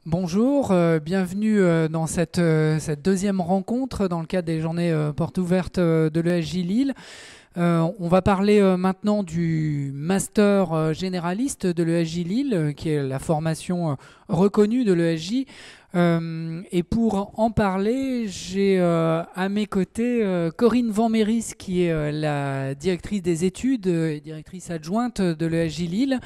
Bonjour, bienvenue dans cette deuxième rencontre dans le cadre des journées portes ouvertes de l'ESJ Lille. On va parler maintenant du master généraliste de l'ESJ Lille, qui est la formation reconnue de l'ESJ. Et pour en parler, j'ai à mes côtés Corinne Van Meris, qui est la directrice des études et directrice adjointe de l'ESJ Lille.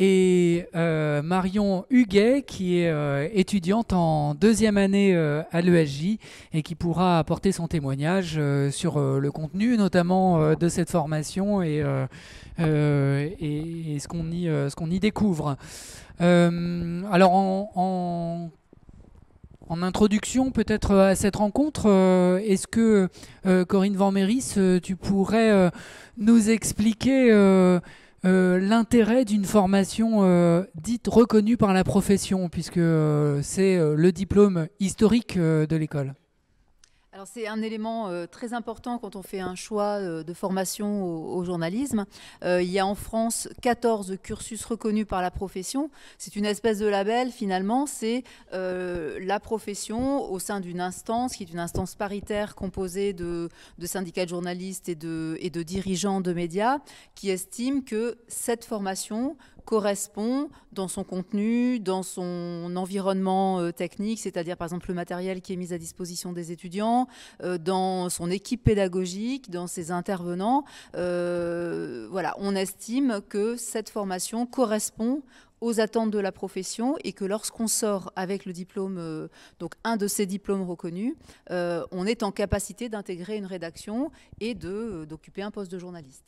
Et Marion Huguet, qui est étudiante en deuxième année à l'ESJ et qui pourra apporter son témoignage sur le contenu, notamment de cette formation et ce qu'on y découvre. Alors, en introduction peut-être à cette rencontre, est-ce que Corinne Van Meris, tu pourrais nous expliquer l'intérêt d'une formation dite reconnue par la profession, puisque c'est le diplôme historique de l'école. Alors c'est un élément très important quand on fait un choix de formation au journalisme. Il y a en France 14 cursus reconnus par la profession. C'est une espèce de label finalement. C'est la profession au sein d'une instance qui est une instance paritaire composée de syndicats de journalistes et de dirigeants de médias qui estiment que cette formation correspond dans son contenu, dans son environnement technique, c'est-à-dire par exemple le matériel qui est mis à disposition des étudiants, dans son équipe pédagogique, dans ses intervenants. Voilà, on estime que cette formation correspond aux attentes de la profession et que lorsqu'on sort avec le diplôme, donc un de ces diplômes reconnus, on est en capacité d'intégrer une rédaction et d'occuper un poste de journaliste.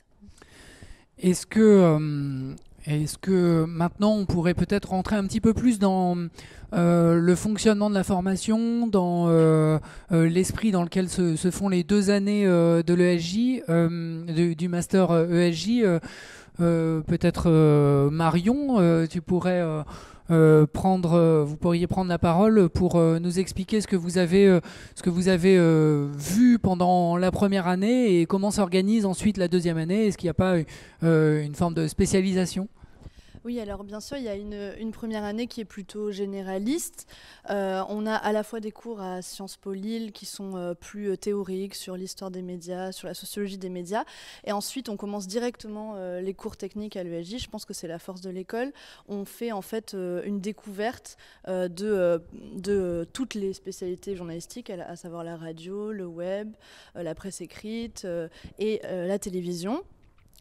Est-ce que maintenant on pourrait peut-être rentrer un petit peu plus dans le fonctionnement de la formation, dans l'esprit dans lequel se font les 2 années de l'ESJ, du master ESJ. Peut-être Marion, vous pourriez prendre la parole pour nous expliquer ce que vous avez vu pendant la première année et comment s'organise ensuite la deuxième année. Est-ce qu'il n'y a pas une forme de spécialisation ? Oui, alors bien sûr, il y a une première année qui est plutôt généraliste. On a à la fois des cours à Sciences Po Lille qui sont plus théoriques sur l'histoire des médias, sur la sociologie des médias. Et ensuite, on commence directement les cours techniques à l'ESJ. Je pense que c'est la force de l'école. On fait en fait une découverte de toutes les spécialités journalistiques, à savoir la radio, le web, la presse écrite et la télévision.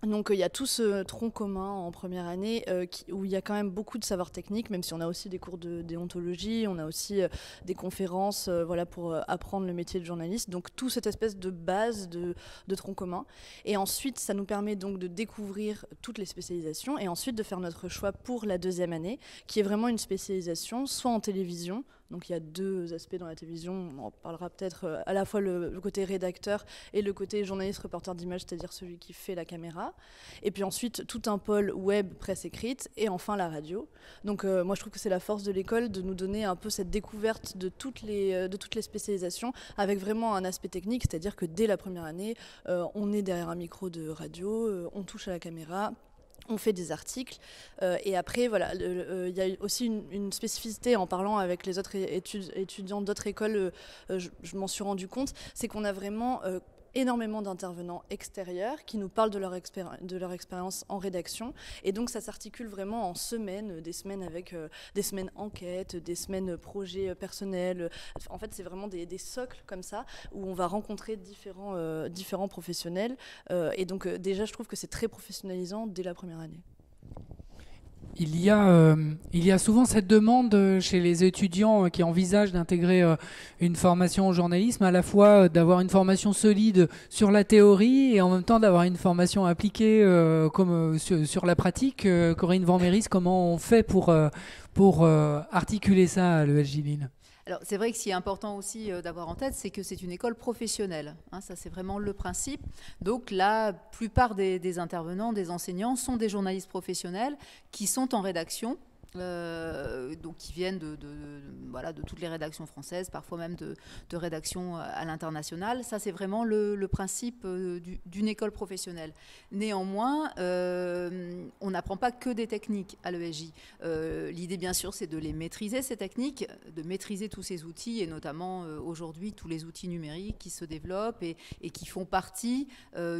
Donc il y a tout ce tronc commun en première année où il y a quand même beaucoup de savoir technique, même si on a aussi des cours de déontologie, on a aussi des conférences voilà, pour apprendre le métier de journaliste. Donc toute cette espèce de base de tronc commun. Et ensuite, ça nous permet donc de découvrir toutes les spécialisations et ensuite de faire notre choix pour la deuxième année, qui est vraiment une spécialisation, soit en télévision. Donc il y a deux aspects dans la télévision, on en parlera peut-être à la fois le côté rédacteur et le côté journaliste, reporter d'image, c'est-à-dire celui qui fait la caméra. Et puis ensuite tout un pôle web, presse écrite et enfin la radio. Donc moi je trouve que c'est la force de l'école de nous donner un peu cette découverte de toutes les spécialisations avec vraiment un aspect technique, c'est-à-dire que dès la première année, on est derrière un micro de radio, on touche à la caméra. On fait des articles et après voilà, il y a aussi une spécificité en parlant avec les autres étudiants d'autres écoles, je m'en suis rendu compte, c'est qu'on a vraiment énormément d'intervenants extérieurs qui nous parlent de leur expérience en rédaction et donc ça s'articule vraiment en semaines, des semaines avec des semaines enquête, des semaines projets personnels. En fait c'est vraiment des socles comme ça où on va rencontrer différents professionnels et donc déjà je trouve que c'est très professionnalisant dès la première année. Il y a souvent cette demande chez les étudiants qui envisagent d'intégrer une formation au journalisme, à la fois d'avoir une formation solide sur la théorie et en même temps d'avoir une formation appliquée sur la pratique. Corinne Van Meris, comment on fait pour articuler ça à l'ESJ Lille ? Alors, c'est vrai que ce qui est important aussi d'avoir en tête, c'est que c'est une école professionnelle. Hein, ça, c'est vraiment le principe. Donc, la plupart des intervenants, des enseignants, sont des journalistes professionnels qui sont en rédaction donc qui viennent voilà, de toutes les rédactions françaises, parfois même de rédactions à l'international. Ça, c'est vraiment le principe d'une école professionnelle. Néanmoins, on n'apprend pas que des techniques à l'ESJ. L'idée, bien sûr, c'est de les maîtriser, ces techniques, de maîtriser tous ces outils, et notamment aujourd'hui tous les outils numériques qui se développent et qui font partie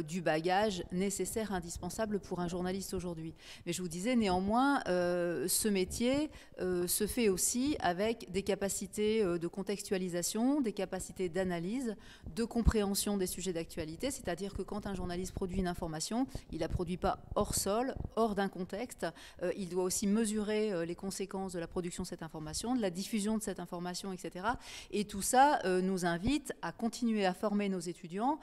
du bagage nécessaire, indispensable pour un journaliste aujourd'hui. Mais je vous disais, néanmoins, ce métier se fait aussi avec des capacités de contextualisation, des capacités d'analyse, de compréhension des sujets d'actualité, c'est-à-dire que quand un journaliste produit une information, il ne la produit pas hors sol, hors d'un contexte, il doit aussi mesurer les conséquences de la production de cette information, de la diffusion de cette information, etc. Et tout ça nous invite à continuer à former nos étudiants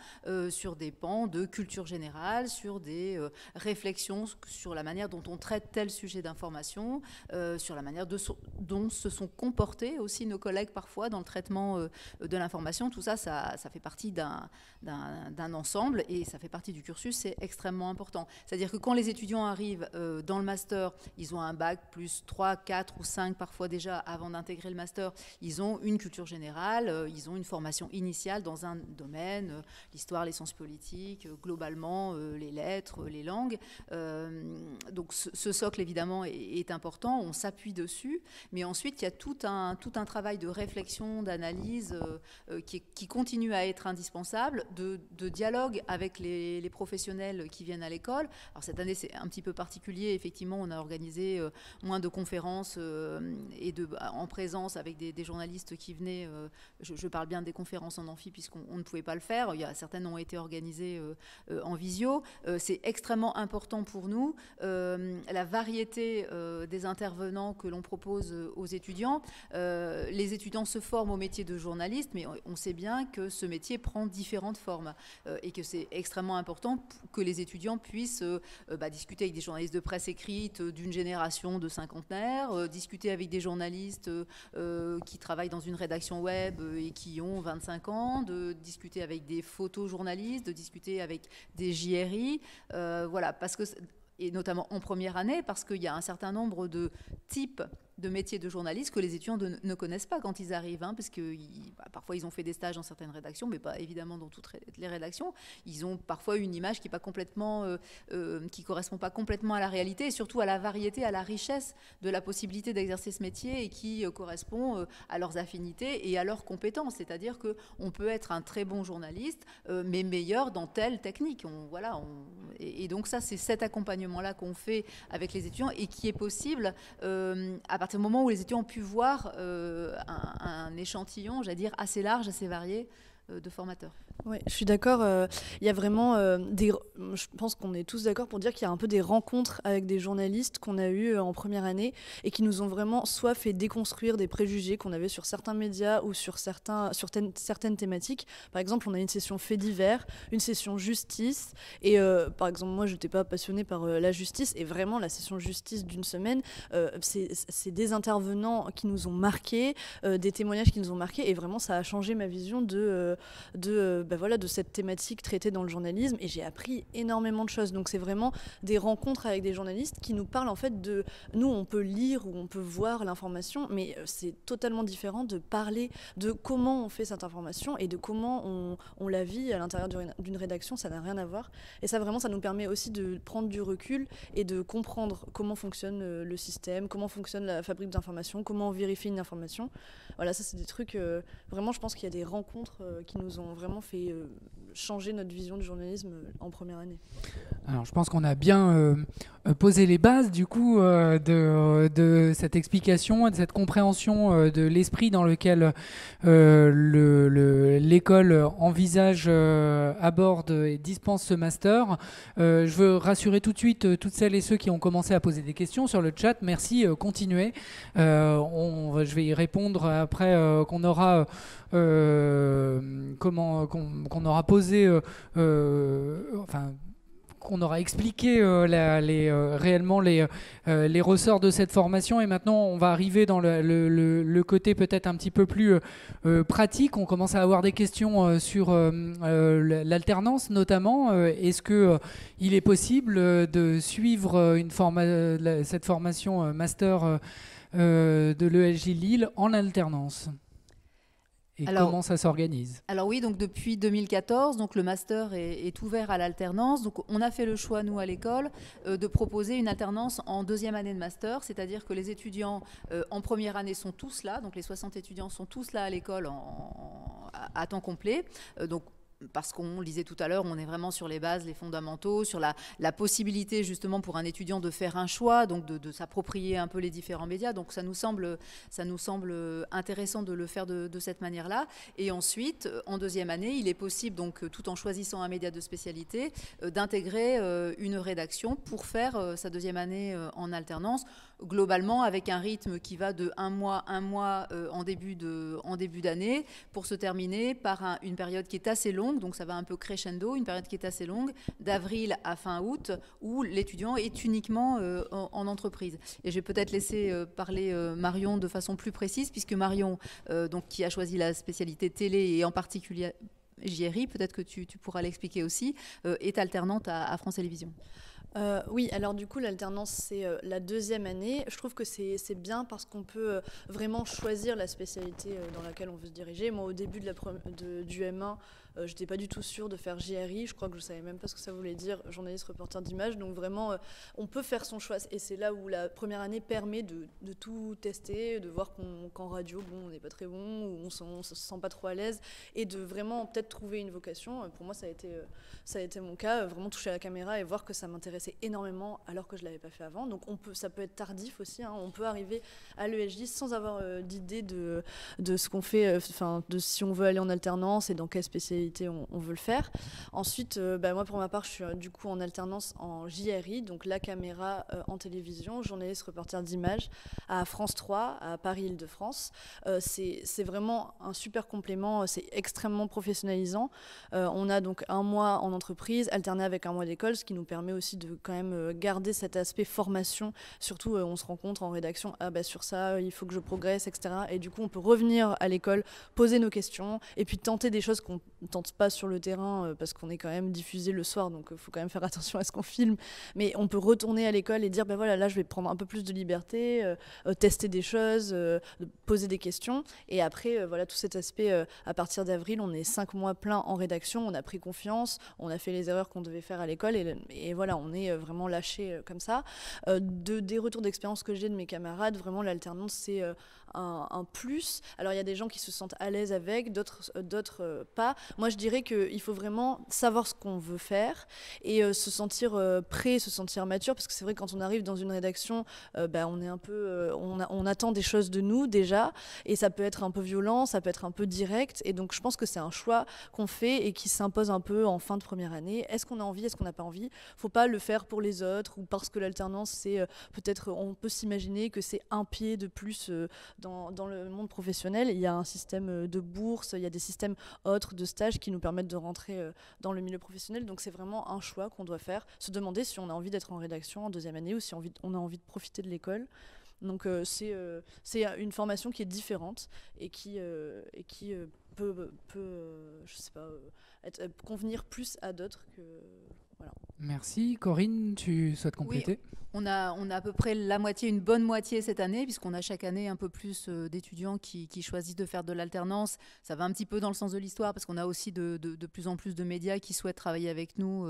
sur des pans de culture générale, sur des réflexions sur la manière dont on traite tel sujet d'information, sur la manière dont se sont comportés aussi nos collègues parfois dans le traitement de l'information. Tout ça, ça fait partie d'un ensemble et ça fait partie du cursus, c'est extrêmement important. C'est-à-dire que quand les étudiants arrivent dans le master, ils ont un bac plus 3, 4 ou 5 parfois déjà avant d'intégrer le master, ils ont une culture générale, ils ont une formation initiale dans un domaine, l'histoire, les sciences politiques, globalement les lettres, les langues. Donc ce socle évidemment est important, on s'appuie dessus, mais ensuite il y a tout un travail de réflexion, d'analyse qui continue à être indispensable, de dialogue avec les professionnels qui viennent à l'école. Alors cette année c'est un petit peu particulier, effectivement on a organisé moins de conférences en présence avec des journalistes qui venaient, je parle bien des conférences en amphi puisqu'on ne pouvait pas le faire, certaines ont été organisées en visio. C'est extrêmement important pour nous, la variété des intervenants que l'on propose aux étudiants. Les étudiants se forment au métier de journaliste, mais on sait bien que ce métier prend différentes formes et que c'est extrêmement important que les étudiants puissent discuter avec des journalistes de presse écrite d'une génération de cinquantenaires, discuter avec des journalistes qui travaillent dans une rédaction web et qui ont 25 ans, de discuter avec des photojournalistes, de discuter avec des JRI, voilà, parce que, et notamment en première année, parce qu'il y a un certain nombre de types de métiers de journaliste que les étudiants ne connaissent pas quand ils arrivent, parce que parfois ils ont fait des stages dans certaines rédactions, mais pas évidemment dans toutes les rédactions. Ils ont parfois une image qui correspond pas complètement à la réalité, et surtout à la variété, à la richesse de la possibilité d'exercer ce métier, et qui correspond à leurs affinités et à leurs compétences. C'est-à-dire qu'on peut être un très bon journaliste, mais meilleur dans telle technique. Et donc ça, c'est cet accompagnement-là qu'on fait avec les étudiants et qui est possible à partir du moment où les étudiants ont pu voir un échantillon, j'allais dire, assez large, assez varié de formateurs. Oui, je suis d'accord. Il y a vraiment je pense qu'on est tous d'accord pour dire qu'il y a un peu des rencontres avec des journalistes qu'on a eues en première année et qui nous ont vraiment soit fait déconstruire des préjugés qu'on avait sur certains médias ou sur certaines thématiques. Par exemple, on a une session faits divers, une session justice. Et par exemple, moi, je n'étais pas passionnée par la justice. Et vraiment, la session justice d'une semaine, c'est des intervenants qui nous ont marqués, des témoignages qui nous ont marqués. Et vraiment, ça a changé ma vision de cette thématique traitée dans le journalisme, et j'ai appris énormément de choses. Donc c'est vraiment des rencontres avec des journalistes qui nous parlent en fait de... Nous, on peut lire ou on peut voir l'information, mais c'est totalement différent de parler de comment on fait cette information et de comment on la vit à l'intérieur d'une rédaction. Ça n'a rien à voir. Et ça, vraiment, ça nous permet aussi de prendre du recul et de comprendre comment fonctionne le système, comment fonctionne la fabrique d'informations, comment on vérifie une information. Voilà, ça, c'est des trucs... vraiment, je pense qu'il y a des rencontres qui nous ont vraiment fait changer notre vision du journalisme en première année. Alors, je pense qu'on a bien posé les bases du coup de cette explication et de cette compréhension de l'esprit dans lequel l'école envisage, aborde et dispense ce master. Je veux rassurer tout de suite toutes celles et ceux qui ont commencé à poser des questions sur le chat. Merci, continuez. Je vais y répondre après qu'on aura qu'on aura posé, qu'on aura expliqué réellement les ressorts de cette formation. Et maintenant, on va arriver dans le côté peut-être un petit peu plus pratique. On commence à avoir des questions sur l'alternance notamment. Est-ce qu'il est possible de suivre cette formation master de l'ESJ Lille en alternance? Et comment ça s'organise? Alors oui, donc depuis 2014, donc le master est ouvert à l'alternance. Donc on a fait le choix, nous, à l'école, de proposer une alternance en deuxième année de master, c'est-à-dire que les étudiants en première année sont tous là, donc les 60 étudiants sont tous là à l'école à temps complet. Donc parce qu'on le disait tout à l'heure, on est vraiment sur les bases, les fondamentaux, sur la possibilité justement pour un étudiant de faire un choix, donc de s'approprier un peu les différents médias. Donc ça nous semble intéressant de le faire de cette manière-là. Et ensuite, en deuxième année, il est possible, donc tout en choisissant un média de spécialité, d'intégrer une rédaction pour faire sa deuxième année en alternance, globalement avec un rythme qui va de un mois en début d'année, pour se terminer par une période qui est assez longue. Donc ça va un peu crescendo, une période qui est assez longue, d'avril à fin août, où l'étudiant est uniquement en entreprise. Et je vais peut-être laisser parler Marion de façon plus précise, puisque Marion, donc, qui a choisi la spécialité télé et en particulier JRI, peut-être que tu pourras l'expliquer aussi, est alternante à France Télévisions. Oui, alors du coup l'alternance c'est la deuxième année. Je trouve que c'est bien parce qu'on peut vraiment choisir la spécialité dans laquelle on veut se diriger. Moi au début du M1, j'étais pas du tout sûre de faire JRI. Je crois que je savais même pas ce que ça voulait dire, journaliste reporter d'image. Donc vraiment on peut faire son choix et c'est là où la première année permet de tout tester, de voir qu'en radio on n'est pas très bon, ou on se sent pas trop à l'aise, et de vraiment peut-être trouver une vocation. Pour moi ça a été mon cas, vraiment toucher à la caméra et voir que ça m'intéressait énormément alors que je l'avais pas fait avant. Donc ça peut être tardif aussi, hein. On peut arriver à l'ESJ sans avoir d'idée de ce qu'on fait, de si on veut aller en alternance et dans quelle spécialité on veut le faire. Ensuite, moi pour ma part, je suis du coup en alternance en JRI, donc la caméra en télévision, journaliste reporter d'image à France 3, à Paris-Île-de-France. C'est vraiment un super complément, c'est extrêmement professionnalisant. On a donc un mois en entreprise, alterné avec un mois d'école, ce qui nous permet aussi de quand même garder cet aspect formation. Surtout, on se rencontre en rédaction, sur ça, il faut que je progresse, etc. Et du coup, on peut revenir à l'école, poser nos questions, et puis tenter des choses qu'on ne tente pas sur le terrain, parce qu'on est quand même diffusé le soir, donc il faut quand même faire attention à ce qu'on filme. Mais on peut retourner à l'école et dire, voilà, là, je vais prendre un peu plus de liberté, tester des choses, poser des questions. Et après, voilà, tout cet aspect, à partir d'avril, on est 5 mois pleins en rédaction, on a pris confiance, on a fait les erreurs qu'on devait faire à l'école, et voilà, on est vraiment lâché comme ça. Des retours d'expérience que j'ai de mes camarades, vraiment l'alternance c'est un plus. Alors il y a des gens qui se sentent à l'aise avec, d'autres pas. Moi je dirais qu'il faut vraiment savoir ce qu'on veut faire et se sentir prêt, se sentir mature, parce que c'est vrai que quand on arrive dans une rédaction, on est un peu, on attend des choses de nous déjà, et ça peut être un peu violent, ça peut être un peu direct, et donc je pense que c'est un choix qu'on fait et qui s'impose un peu en fin de première année. Est-ce qu'on a envie, est-ce qu'on n'a pas envie? Faut pas le faire pour les autres, ou parce que l'alternance c'est peut-être, on peut s'imaginer que c'est un pied de plus dans le monde professionnel. Il y a un système de bourse, il y a des systèmes autres de stages qui nous permettent de rentrer dans le milieu professionnel. Donc c'est vraiment un choix qu'on doit faire, se demander si on a envie d'être en rédaction en deuxième année ou si on a envie de profiter de l'école. Donc c'est une formation qui est différente et qui peut je sais pas, convenir plus à d'autres que... Voilà. Merci. Corinne, tu souhaites compléter? Oui. On a à peu près une bonne moitié cette année, puisqu'on a chaque année un peu plus d'étudiants qui choisissent de faire de l'alternance. Ça va un petit peu dans le sens de l'histoire, parce qu'on a aussi de plus en plus de médias qui souhaitent travailler avec nous,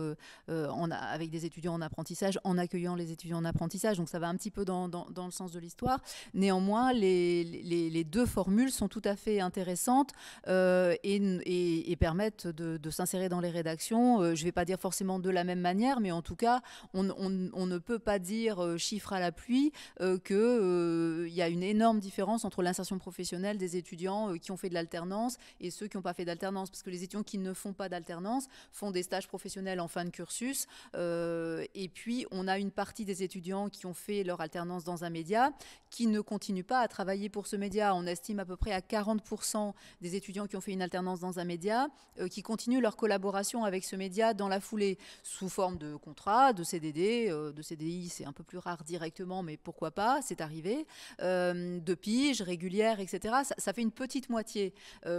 avec des étudiants en apprentissage, en accueillant les étudiants en apprentissage. Donc ça va un petit peu dans le sens de l'histoire. Néanmoins, les deux formules sont tout à fait intéressantes et permettent de s'insérer dans les rédactions. Je ne vais pas dire forcément de la même manière, mais en tout cas, on ne peut pas dire chiffre à la pluie qu'il y a une énorme différence entre l'insertion professionnelle des étudiants qui ont fait de l'alternance et ceux qui n'ont pas fait d'alternance, parce que les étudiants qui ne font pas d'alternance font des stages professionnels en fin de cursus, et puis on a une partie des étudiants qui ont fait leur alternance dans un média qui ne continuent pas à travailler pour ce média. On estime à peu près à 40% des étudiants qui ont fait une alternance dans un média qui continuent leur collaboration avec ce média dans la foulée, sous forme de contrat, de CDD, de CDI, c'est un peu plus rare directement, mais pourquoi pas, c'est arrivé, de piges régulières, etc. Ça fait une petite moitié.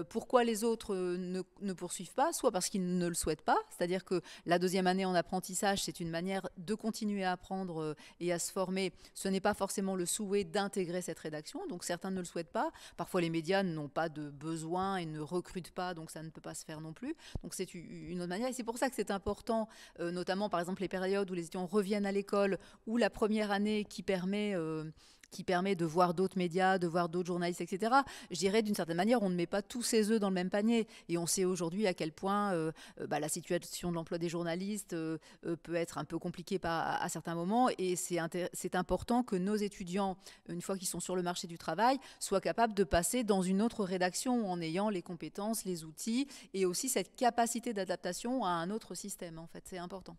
Pourquoi les autres ne poursuivent pas? Soit parce qu'ils ne le souhaitent pas, c'est-à-dire que la deuxième année en apprentissage, c'est une manière de continuer à apprendre et à se former. Ce n'est pas forcément le souhait d'intégrer cette rédaction, donc certains ne le souhaitent pas. Parfois, les médias n'ont pas de besoin et ne recrutent pas, donc ça ne peut pas se faire non plus. Donc c'est une autre manière. Et c'est pour ça que c'est important, notamment par exemple les périodes où les étudiants reviennent à l'école, ou la première année qui permet de voir d'autres médias, de voir d'autres journalistes, etc. Je dirais d'une certaine manière, on ne met pas tous ses œufs dans le même panier. Et on sait aujourd'hui à quel point la situation de l'emploi des journalistes peut être un peu compliquée à certains moments. Et c'est important que nos étudiants, une fois qu'ils sont sur le marché du travail, soient capables de passer dans une autre rédaction en ayant les compétences, les outils et aussi cette capacité d'adaptation à un autre système. En fait, c'est important.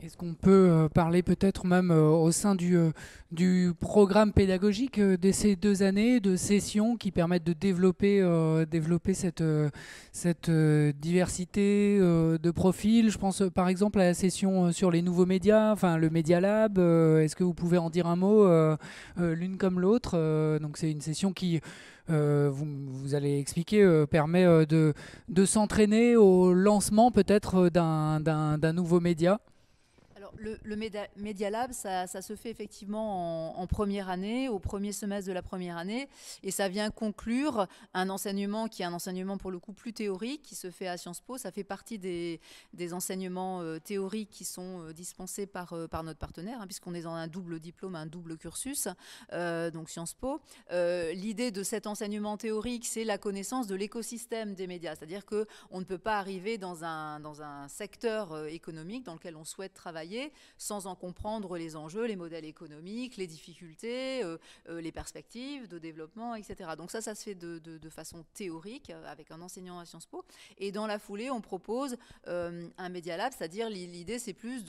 Est-ce qu'on peut parler peut-être même au sein du programme pédagogique de ces 2 années de sessions qui permettent de développer cette diversité de profils? Je pense par exemple à la session sur les nouveaux médias, enfin le Media Lab. Est-ce que vous pouvez en dire un mot l'une comme l'autre? Donc c'est une session qui, vous allez expliquer, permet de s'entraîner au lancement peut-être d'un nouveau média. Le Media Lab, ça se fait effectivement en première année, au premier semestre de la première année, et ça vient conclure un enseignement qui est un enseignement pour le coup plus théorique, qui se fait à Sciences Po. Ça fait partie des enseignements théoriques qui sont dispensés par notre partenaire, puisqu'on est dans un double diplôme, un double cursus, donc Sciences Po. L'idée de cet enseignement théorique, c'est la connaissance de l'écosystème des médias, c'est-à-dire qu'on ne peut pas arriver dans un secteur économique dans lequel on souhaite travailler sans en comprendre les enjeux, les modèles économiques, les difficultés, les perspectives de développement, etc. Donc ça se fait de façon théorique avec un enseignant à Sciences Po. Et dans la foulée, on propose un Media Lab, c'est-à-dire l'idée, c'est plus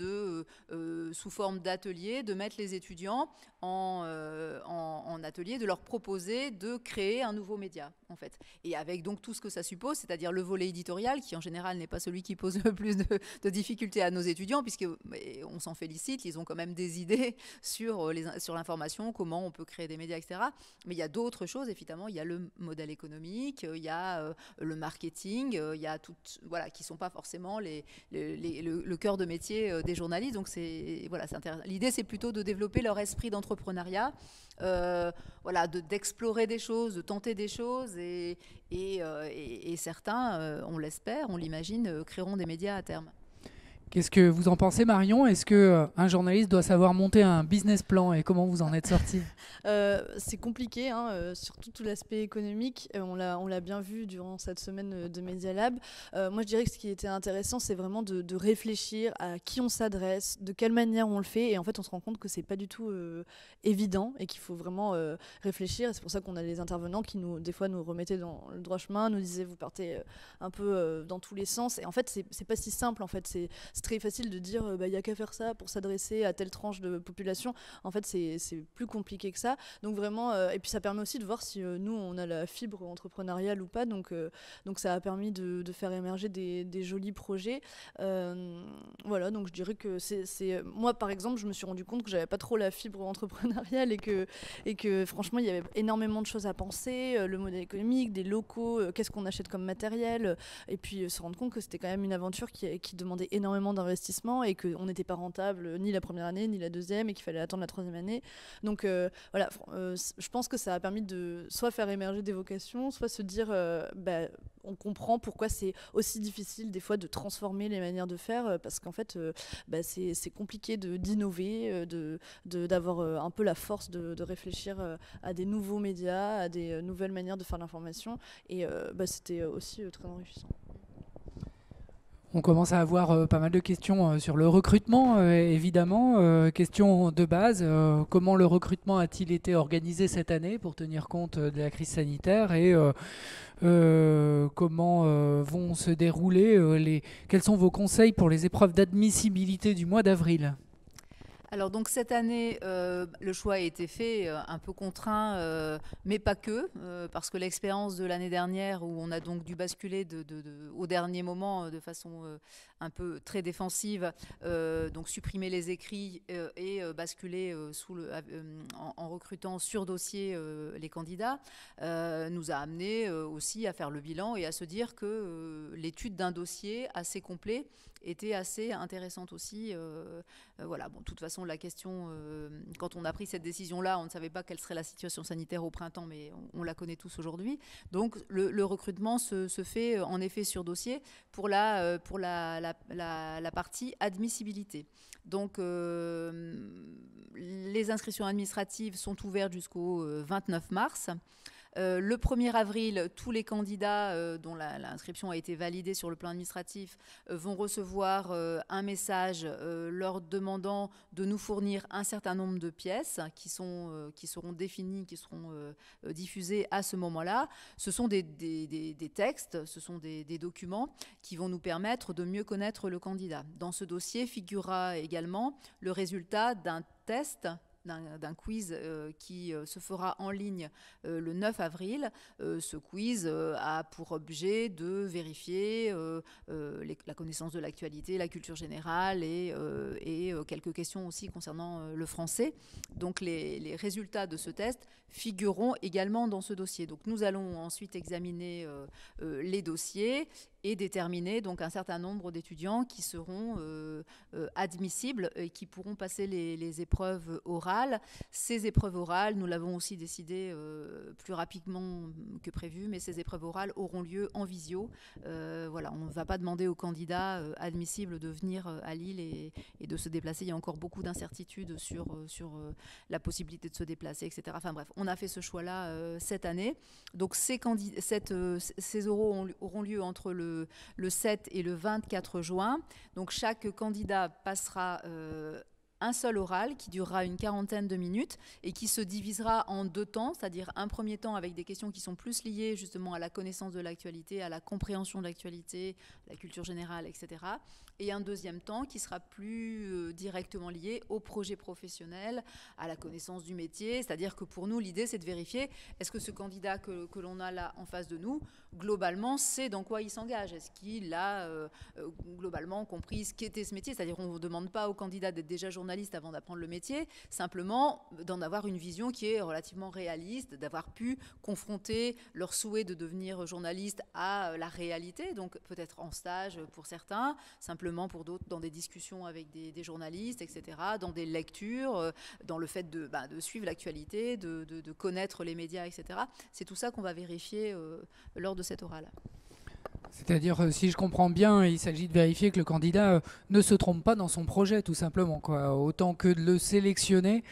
sous forme d'atelier, de mettre les étudiants en atelier, de leur proposer de créer un nouveau média, en fait. Et avec donc tout ce que ça suppose, c'est-à-dire le volet éditorial, qui en général n'est pas celui qui pose le plus de difficultés à nos étudiants, puisque on s'en félicite, ils ont quand même des idées sur l'information, comment on peut créer des médias, etc. Mais il y a d'autres choses, évidemment. Il y a le modèle économique, il y a le marketing, il y a qui ne sont pas forcément le cœur de métier des journalistes. Donc c'est intéressant. L'idée, c'est plutôt de développer leur esprit d'entrepreneuriat, d'explorer des choses, de tenter des choses, et certains, on l'espère, on l'imagine, créeront des médias à terme. Qu'est-ce que vous en pensez, Marion? Est-ce qu'un journaliste doit savoir monter un business plan, et comment vous en êtes sorti? C'est compliqué, surtout tout l'aspect économique. On l'a bien vu durant cette semaine de Media Lab. Moi, je dirais que ce qui était intéressant, c'est vraiment de réfléchir à qui on s'adresse, de quelle manière on le fait. Et en fait, on se rend compte que c'est pas du tout évident et qu'il faut vraiment réfléchir. Et c'est pour ça qu'on a les intervenants qui, des fois, nous remettaient dans le droit chemin, nous disaient vous partez un peu dans tous les sens. Et en fait, c'est pas si simple. En fait, c'est très facile de dire il n'y a qu'à faire ça pour s'adresser à telle tranche de population. En fait, c'est plus compliqué que ça. Donc vraiment, et puis ça permet aussi de voir si nous, on a la fibre entrepreneuriale ou pas. Donc ça a permis de faire émerger des jolis projets. Voilà, donc je dirais que moi, par exemple, je me suis rendu compte que j'avais pas trop la fibre entrepreneuriale et que franchement, il y avait énormément de choses à penser, le modèle économique, des locaux, qu'est-ce qu'on achète comme matériel, et puis se rendre compte que c'était quand même une aventure qui demandait énormément d'investissement et qu'on n'était pas rentable ni la première année ni la deuxième et qu'il fallait attendre la troisième année. Donc voilà, je pense que ça a permis de soit faire émerger des vocations, soit se dire on comprend pourquoi c'est aussi difficile des fois de transformer les manières de faire, parce qu'en fait c'est compliqué d'innover, d'avoir un peu la force de réfléchir à des nouveaux médias, à des nouvelles manières de faire l'information, et c'était aussi très enrichissant. On commence à avoir pas mal de questions sur le recrutement, évidemment. Question de base, comment le recrutement a-t-il été organisé cette année pour tenir compte de la crise sanitaire, et comment vont se dérouler quels sont vos conseils pour les épreuves d'admissibilité du mois d'avril? Alors donc cette année, le choix a été fait un peu contraint, mais pas que, parce que l'expérience de l'année dernière où on a donc dû basculer au dernier moment de façon un peu très défensive, donc supprimer les écrits et basculer en recrutant sur dossier les candidats, nous a amené aussi à faire le bilan et à se dire que l'étude d'un dossier assez complet était assez intéressante aussi. Voilà, bon, de toute façon, la question, quand on a pris cette décision-là, on ne savait pas quelle serait la situation sanitaire au printemps, mais on la connaît tous aujourd'hui. Donc, le recrutement se fait en effet sur dossier pour la partie admissibilité. Donc, les inscriptions administratives sont ouvertes jusqu'au 29 mars. Le 1er avril, tous les candidats dont l'inscription a été validée sur le plan administratif vont recevoir un message leur demandant de nous fournir un certain nombre de pièces qui seront définies, qui seront diffusées à ce moment-là. Ce sont des textes, ce sont des documents qui vont nous permettre de mieux connaître le candidat. Dans ce dossier figurera également le résultat d'un test, d'un quiz qui se fera en ligne le 9 avril. Ce quiz a pour objet de vérifier la connaissance de l'actualité, la culture générale et quelques questions aussi concernant le français. Donc les résultats de ce test figureront également dans ce dossier. Donc nous allons ensuite examiner les dossiers et déterminer donc un certain nombre d'étudiants qui seront admissibles et qui pourront passer les épreuves orales. Ces épreuves orales, nous l'avons aussi décidé plus rapidement que prévu, mais ces épreuves orales auront lieu en visio. Voilà, on ne va pas demander aux candidats admissibles de venir à Lille et de se déplacer. Il y a encore beaucoup d'incertitudes sur la possibilité de se déplacer, etc. Enfin bref, on a fait ce choix-là cette année. Donc ces oraux auront lieu entre le 7 et le 24 juin. Donc chaque candidat passera un seul oral qui durera une quarantaine de minutes et qui se divisera en 2 temps, c'est-à-dire un premier temps avec des questions qui sont plus liées justement à la connaissance de l'actualité, à la compréhension de l'actualité, la culture générale, etc. Et un deuxième temps qui sera plus directement lié au projet professionnel, à la connaissance du métier, c'est-à-dire que pour nous, l'idée, c'est de vérifier est-ce que ce candidat que l'on a là en face de nous, globalement, sait dans quoi il s'engage. Est-ce qu'il a globalement compris ce qu'était ce métier? C'est-à-dire on ne demande pas au candidat d'être déjà journaliste avant d'apprendre le métier, simplement d'en avoir une vision qui est relativement réaliste, d'avoir pu confronter leur souhait de devenir journaliste à la réalité, donc peut-être en stage pour certains, simplement pour d'autres dans des discussions avec des journalistes, etc., dans des lectures, dans le fait de suivre l'actualité, de connaître les médias, etc. C'est tout ça qu'on va vérifier lors de cet oral. C'est-à-dire, si je comprends bien, il s'agit de vérifier que le candidat ne se trompe pas dans son projet, tout simplement, quoi. Autant que de le sélectionner,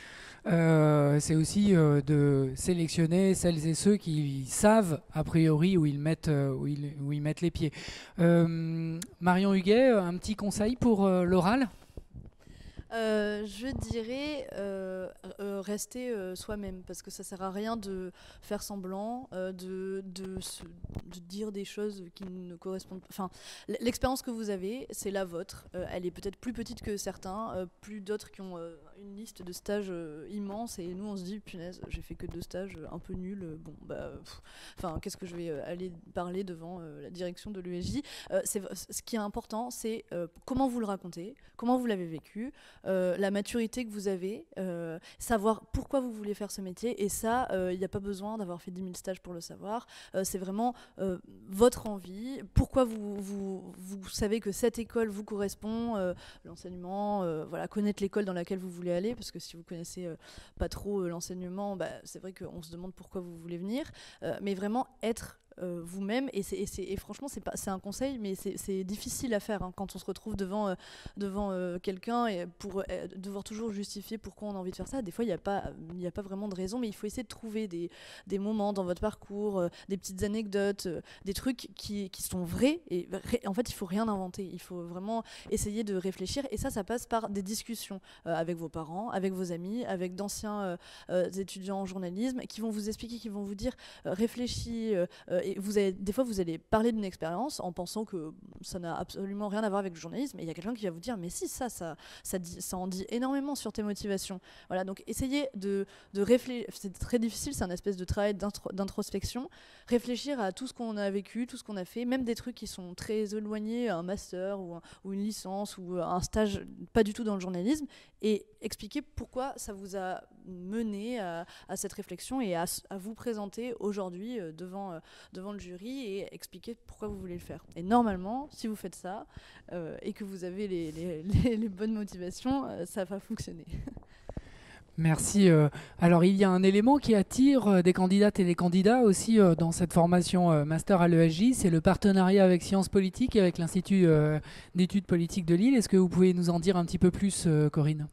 c'est aussi de sélectionner celles et ceux qui savent, a priori, où ils mettent les pieds. Marion Huguet, un petit conseil pour l'oral ? Je dirais rester soi-même, parce que ça sert à rien de faire semblant, de dire des choses qui ne correspondent pas. Enfin, l'expérience que vous avez, c'est la vôtre. Elle est peut-être plus petite que certains, plus d'autres qui ont une liste de stages immense, et nous on se dit punaise, j'ai fait que 2 stages un peu nuls. Bon enfin qu'est-ce que je vais aller parler devant la direction de l'ESJ. Ce qui est important, c'est comment vous le racontez, comment vous l'avez vécu. La maturité que vous avez, savoir pourquoi vous voulez faire ce métier, et ça, il n'y a pas besoin d'avoir fait 10 000 stages pour le savoir. C'est vraiment votre envie, pourquoi vous savez que cette école vous correspond, l'enseignement, voilà, connaître l'école dans laquelle vous voulez aller, parce que si vous connaissez pas trop l'enseignement, c'est vrai qu'on se demande pourquoi vous voulez venir, mais vraiment être vous-même, et franchement c'est un conseil, mais c'est difficile à faire, hein, quand on se retrouve devant quelqu'un et pour devoir toujours justifier pourquoi on a envie de faire ça. Des fois il n'y a pas vraiment de raison, mais il faut essayer de trouver des moments dans votre parcours, des petites anecdotes, des trucs qui sont vrais, et en fait il faut rien inventer, il faut vraiment essayer de réfléchir, et ça passe par des discussions avec vos parents, avec vos amis, avec d'anciens étudiants en journalisme qui vont vous expliquer, qui vont vous dire réfléchis, et des fois, vous allez parler d'une expérience en pensant que ça n'a absolument rien à voir avec le journalisme, et il y a quelqu'un qui va vous dire mais si, ça en dit énormément sur tes motivations. Voilà, donc essayez de réfléchir. C'est très difficile, c'est un espèce de travail d'introspection. Réfléchir à tout ce qu'on a vécu, tout ce qu'on a fait, même des trucs qui sont très éloignés, un master ou une licence ou un stage pas du tout dans le journalisme, et expliquer pourquoi ça vous a mené à cette réflexion et à vous présenter aujourd'hui devant le jury et expliquer pourquoi vous voulez le faire. Et normalement, si vous faites ça et que vous avez les bonnes motivations, ça va fonctionner. Merci. Alors, il y a un élément qui attire des candidates et des candidats aussi dans cette formation master à l'ESJ, c'est le partenariat avec Sciences Politiques et avec l'Institut d'études politiques de Lille. Est-ce que vous pouvez nous en dire un petit peu plus, Corinne ?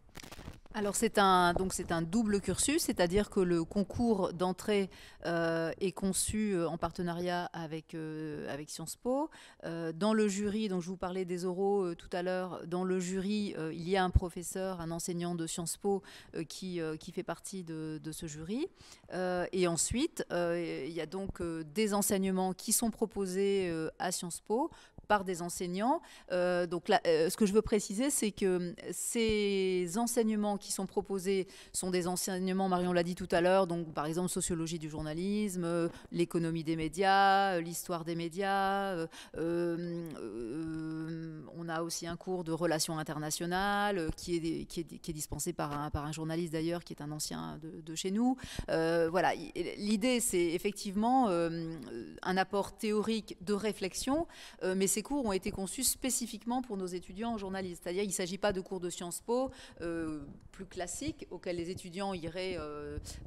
Alors c'est un double cursus, c'est-à-dire que le concours d'entrée est conçu en partenariat avec Sciences Po. Dans le jury, donc je vous parlais des oraux tout à l'heure, dans le jury, il y a un professeur, un enseignant de Sciences Po qui fait partie de ce jury. Et ensuite, il y a donc des enseignements qui sont proposés à Sciences Po par des enseignants. Donc là, ce que je veux préciser, c'est que ces enseignements qui sont proposés sont des enseignements, Marion l'a dit tout à l'heure, donc par exemple sociologie du journalisme, l'économie des médias, l'histoire des médias. On a aussi un cours de relations internationales qui est dispensé par un journaliste d'ailleurs, qui est un ancien de chez nous. Voilà, l'idée c'est effectivement un apport théorique de réflexion, mais ces cours ont été conçus spécifiquement pour nos étudiants en journalisme. C'est-à-dire qu'il ne s'agit pas de cours de Sciences Po plus classiques auxquels les étudiants iraient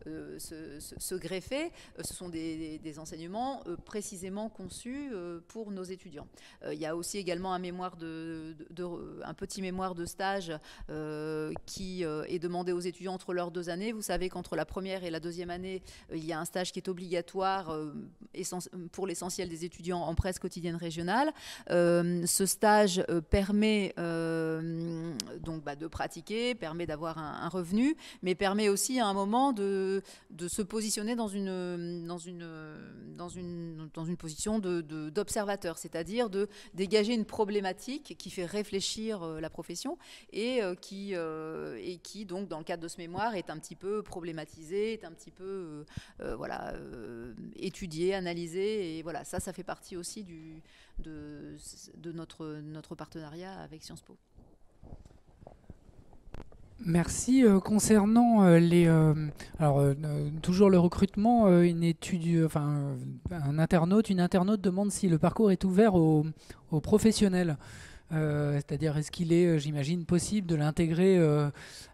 se greffer. Ce sont des enseignements précisément conçus pour nos étudiants. Il y a aussi également un petit mémoire de stage qui est demandé aux étudiants entre leurs 2 années. Vous savez qu'entre la première et la 2e année, il y a un stage qui est obligatoire pour l'essentiel des étudiants en presse quotidienne régionale. Ce stage permet donc de pratiquer, permet d'avoir un revenu, mais permet aussi à un moment de se positionner dans une position d'observateur, c'est-à-dire de dégager une problématique qui fait réfléchir la profession et qui donc dans le cadre de ce mémoire est un petit peu problématisée, est un petit peu étudiée, analysée, et voilà, ça fait partie aussi de notre partenariat avec Sciences Po. Merci. Concernant toujours le recrutement, une internaute demande si le parcours est ouvert aux professionnels. C'est-à-dire, est-ce qu'il est, j'imagine, possible de l'intégrer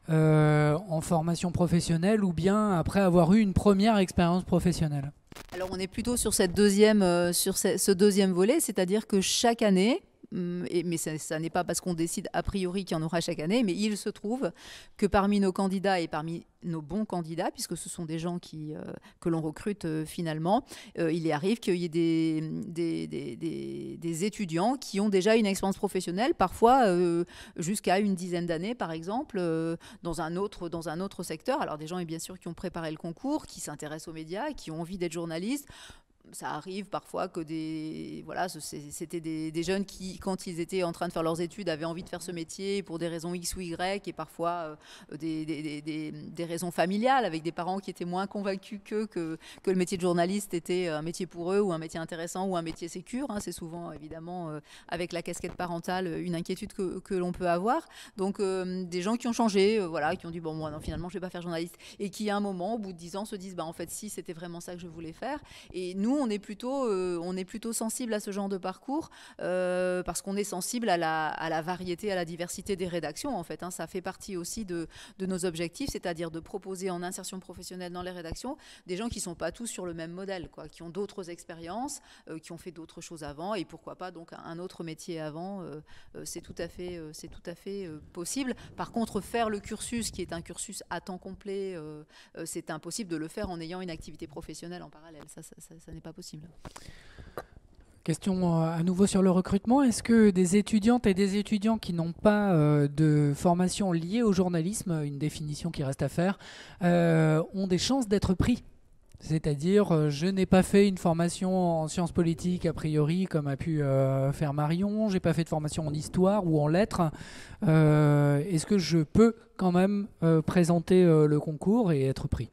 en formation professionnelle ou bien après avoir eu une première expérience professionnelle ? Alors on est plutôt sur ce deuxième volet, c'est-à-dire que chaque année, mais ça n'est pas parce qu'on décide a priori qu'il y en aura chaque année, mais il se trouve que parmi nos candidats et parmi nos bons candidats, puisque ce sont des gens que l'on recrute finalement, il arrive qu'il y ait des étudiants qui ont déjà une expérience professionnelle, parfois jusqu'à une dizaine d'années par exemple, dans un autre secteur. Alors des gens bien sûr qui ont préparé le concours, qui s'intéressent aux médias, qui ont envie d'être journalistes. Ça arrive parfois que c'était des jeunes qui, quand ils étaient en train de faire leurs études, avaient envie de faire ce métier pour des raisons X ou Y, et parfois des raisons familiales, avec des parents qui étaient moins convaincus que le métier de journaliste était un métier pour eux, ou un métier intéressant, ou un métier sécure. C'est souvent, évidemment, avec la casquette parentale, une inquiétude que l'on peut avoir. Donc, des gens qui ont changé, qui ont dit, bon, moi, non, finalement, je ne vais pas faire journaliste, et qui, à un moment, au bout de 10 ans, se disent, en fait, si, c'était vraiment ça que je voulais faire. Et nous, on est plutôt sensible à ce genre de parcours parce qu'on est sensible à la variété, à la diversité des rédactions en fait. Ça fait partie aussi de nos objectifs, c'est-à-dire de proposer en insertion professionnelle dans les rédactions des gens qui ne sont pas tous sur le même modèle, qui ont d'autres expériences, qui ont fait d'autres choses avant, et pourquoi pas donc un autre métier avant. C'est tout à fait possible. Par contre, faire le cursus qui est un cursus à temps complet, c'est impossible de le faire en ayant une activité professionnelle en parallèle. Ça n'est pas possible. Question à nouveau sur le recrutement. Est-ce que des étudiantes et des étudiants qui n'ont pas de formation liée au journalisme, une définition qui reste à faire, ont des chances d'être pris ? C'est-à-dire, je n'ai pas fait une formation en sciences politiques a priori comme a pu faire Marion, j'ai pas fait de formation en histoire ou en lettres. Est-ce que je peux quand même présenter le concours et être pris?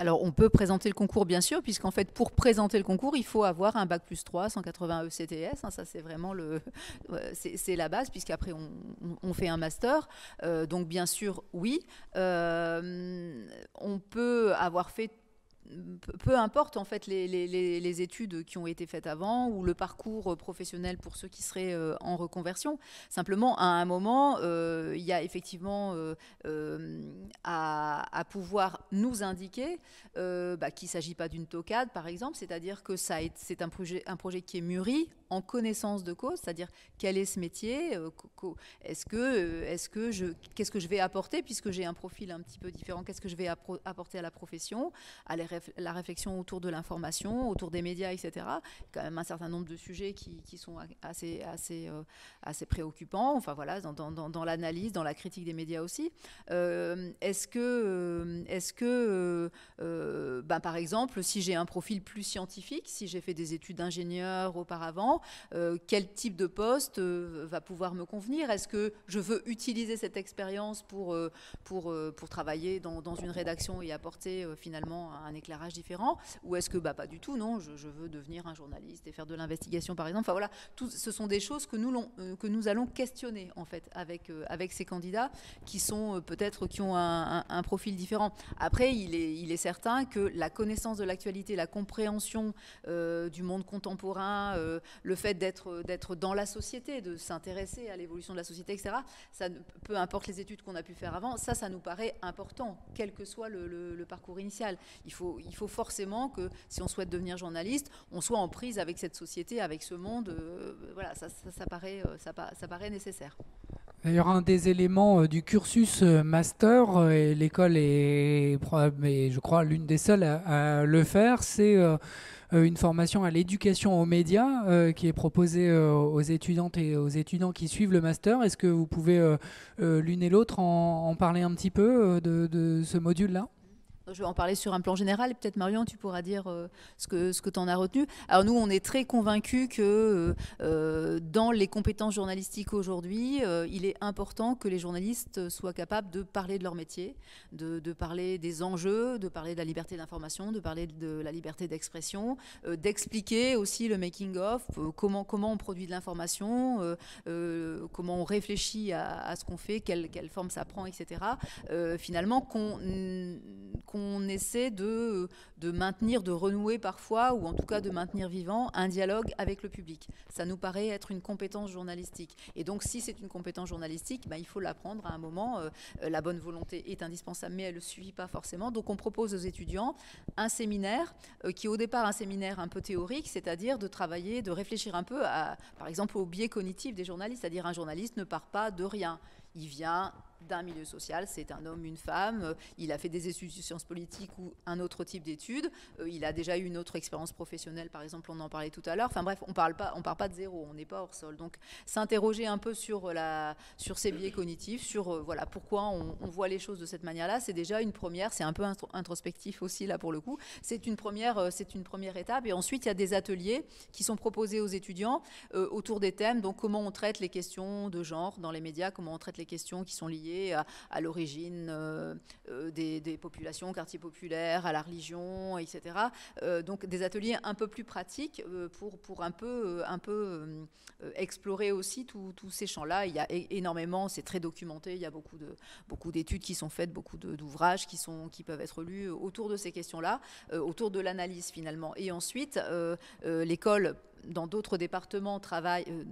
Alors, on peut présenter le concours, bien sûr, puisqu'en fait, pour présenter le concours, il faut avoir un bac+3, 180 ECTS. Hein, ça, c'est vraiment c'est la base, puisqu'après, on fait un master. Donc, bien sûr, oui. On peut avoir fait peu importe en fait les études qui ont été faites avant ou le parcours professionnel pour ceux qui seraient en reconversion. Simplement, à un moment, il y a effectivement à pouvoir nous indiquer qu'il ne s'agit pas d'une toquade, par exemple, c'est-à-dire que c'est un projet qui est mûri en connaissance de cause, c'est-à-dire quel est ce métier, qu'est-ce que je vais apporter puisque j'ai un profil un petit peu différent, qu'est-ce que je vais apporter à la profession, à la réflexion autour de l'information, autour des médias, etc. Quand même un certain nombre de sujets qui sont assez préoccupants, enfin voilà, dans l'analyse, dans la critique des médias aussi. Est-ce que par exemple, si j'ai un profil plus scientifique, si j'ai fait des études d'ingénieur auparavant, quel type de poste va pouvoir me convenir? Est-ce que je veux utiliser cette expérience pour travailler dans une rédaction et apporter finalement un éclairage différent? Ou est-ce que pas du tout, non, je veux devenir un journaliste et faire de l'investigation par exemple? Enfin voilà, ce sont des choses que nous allons questionner en fait avec ces candidats qui sont qui ont un profil différent. Après, il est certain que la connaissance de l'actualité, la compréhension du monde contemporain, le fait d'être dans la société, de s'intéresser à l'évolution de la société, etc., peu importe les études qu'on a pu faire avant, ça nous paraît important, quel que soit le parcours initial. Il faut forcément que, si on souhaite devenir journaliste, on soit en prise avec cette société, avec ce monde. Voilà, ça paraît nécessaire. D'ailleurs, un des éléments du cursus master, et l'école est, je crois, l'une des seules à le faire, c'est une formation à l'éducation aux médias qui est proposée aux étudiantes et aux étudiants qui suivent le master. Est-ce que vous pouvez, l'une et l'autre, en parler un petit peu de ce module-là ? Je vais en parler sur un plan général et peut-être Marion, tu pourras dire ce que tu en as retenu. Alors nous, on est très convaincus que dans les compétences journalistiques aujourd'hui, il est important que les journalistes soient capables de parler de leur métier, de parler des enjeux, de parler de la liberté d'information, de parler de la liberté d'expression, d'expliquer aussi le making-of, comment on produit de l'information, comment on réfléchit à ce qu'on fait, quelle forme ça prend, etc. Finalement, qu'on essaie de maintenir, de renouer parfois, ou en tout cas de maintenir vivant un dialogue avec le public. Ça nous paraît être une compétence journalistique. Et donc, si c'est une compétence journalistique, il faut l'apprendre à un moment. La bonne volonté est indispensable, mais elle ne le suit pas forcément. Donc, on propose aux étudiants un séminaire qui est au départ un séminaire un peu théorique, c'est-à-dire de travailler, de réfléchir un peu, par exemple, au biais cognitif des journalistes. C'est-à-dire un journaliste ne part pas de rien. Il vient d'un milieu social, c'est un homme, une femme, il a fait des études de sciences politiques ou un autre type d'études, il a déjà eu une autre expérience professionnelle, par exemple, on en parlait tout à l'heure. Enfin bref, on part pas de zéro, on n'est pas hors sol. Donc s'interroger un peu sur ces biais cognitifs, sur pourquoi on voit les choses de cette manière-là, c'est déjà une première, c'est un peu introspectif aussi là pour le coup, c'est une première étape. Et ensuite il y a des ateliers qui sont proposés aux étudiants autour des thèmes, donc comment on traite les questions de genre dans les médias, comment on traite les questions qui sont liées à l'origine des populations, quartiers populaires, à la religion, etc. Donc des ateliers un peu plus pratiques pour un peu explorer aussi tous ces champs-là. Il y a énormément, c'est très documenté, il y a beaucoup d'études qui sont faites, beaucoup d'ouvrages qui peuvent être lus autour de ces questions-là, autour de l'analyse finalement. Et ensuite, l'école, dans d'autres départements,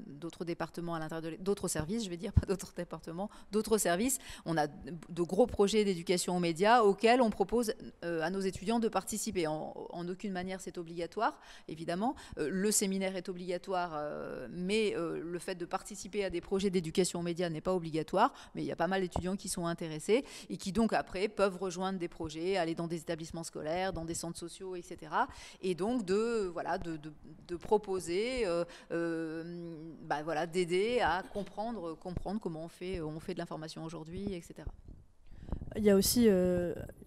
d'autres départements à l'intérieur d'autres services, je vais dire, pas d'autres départements, d'autres services. On a de gros projets d'éducation aux médias auxquels on propose à nos étudiants de participer. En aucune manière, c'est obligatoire, évidemment. Le séminaire est obligatoire, mais le fait de participer à des projets d'éducation aux médias n'est pas obligatoire. Mais il y a pas mal d'étudiants qui sont intéressés et qui donc après peuvent rejoindre des projets, aller dans des établissements scolaires, dans des centres sociaux, etc. Et donc de proposer d'aider à comprendre comment on fait de l'information aujourd'hui, etc. Il y a aussi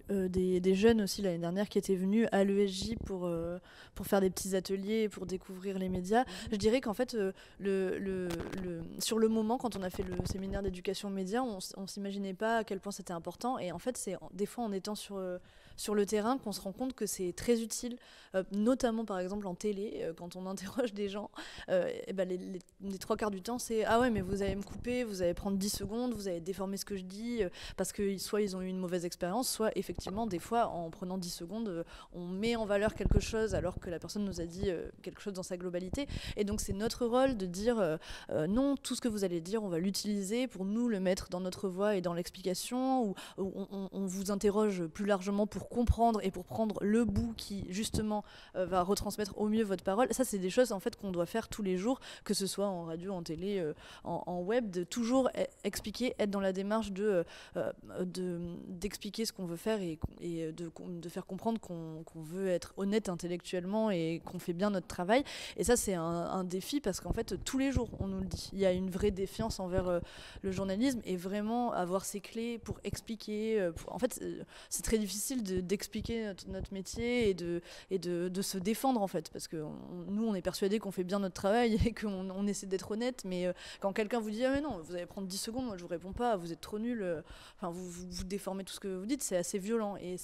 des jeunes aussi l'année dernière qui étaient venus à l'ESJ pour faire des petits ateliers, pour découvrir les médias. Je dirais qu'en fait, sur le moment, quand on a fait le séminaire d'éducation aux médias, on s'imaginait pas à quel point c'était important. Et en fait, c'est des fois en étant sur le terrain qu'on se rend compte que c'est très utile, notamment par exemple en télé, quand on interroge des gens, et ben les trois quarts du temps c'est « Ah ouais, mais vous allez me couper, vous allez prendre 10 secondes, vous allez déformer ce que je dis, parce que soit ils ont eu une mauvaise expérience, soit effectivement des fois en prenant 10 secondes, on met en valeur quelque chose alors que la personne nous a dit quelque chose dans sa globalité. Et donc c'est notre rôle de dire non, tout ce que vous allez dire, on va l'utiliser pour nous le mettre dans notre voix et dans l'explication, ou on vous interroge plus largement pour comprendre et pour prendre le bout qui justement va retransmettre au mieux votre parole. Ça, c'est des choses en fait qu'on doit faire tous les jours, que ce soit en radio, en télé, en web, de toujours expliquer, être dans la démarche d'expliquer ce qu'on veut faire et de faire comprendre qu'on veut être honnête intellectuellement et qu'on fait bien notre travail. Et ça, c'est un défi parce qu'en fait, tous les jours, on nous le dit. Il y a une vraie défiance envers le journalisme et vraiment avoir ces clés pour expliquer. En fait, c'est très difficile d'expliquer notre métier et de se défendre en fait, parce que nous on est persuadés qu'on fait bien notre travail et qu'on essaie d'être honnête, mais quand quelqu'un vous dit ah mais non, vous allez prendre 10 secondes, moi je vous réponds pas, vous êtes trop nul, enfin vous déformez tout ce que vous dites, c'est assez violent. Et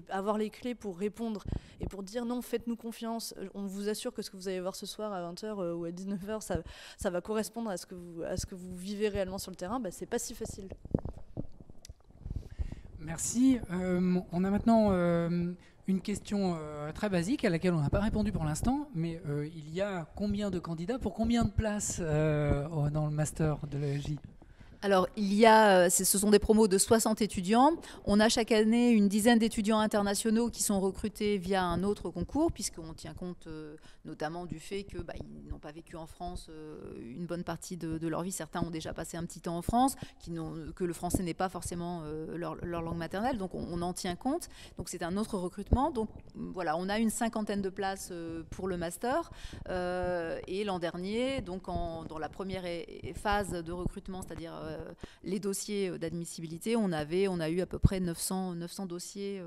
avoir les clés pour répondre et pour dire non, faites-nous confiance, on vous assure que ce que vous allez voir ce soir à 20h ou à 19h, ça va correspondre à ce que vous vivez réellement sur le terrain, bah, c'est pas si facile. Merci. On a maintenant une question très basique à laquelle on n'a pas répondu pour l'instant, mais il y a combien de candidats pour combien de places dans le master de l'ESJ ? Alors, ce sont des promos de 60 étudiants. On a chaque année une dizaine d'étudiants internationaux qui sont recrutés via un autre concours, puisqu'on tient compte notamment du fait qu'ils n'ont pas vécu en France une bonne partie de leur vie. Certains ont déjà passé un petit temps en France, que le français n'est pas forcément leur langue maternelle. Donc, on en tient compte. Donc, c'est un autre recrutement. Donc, voilà, on a une 50aine de places pour le master. Et l'an dernier, donc dans la première phase de recrutement, c'est-à-dire les dossiers d'admissibilité, on a eu à peu près 900 dossiers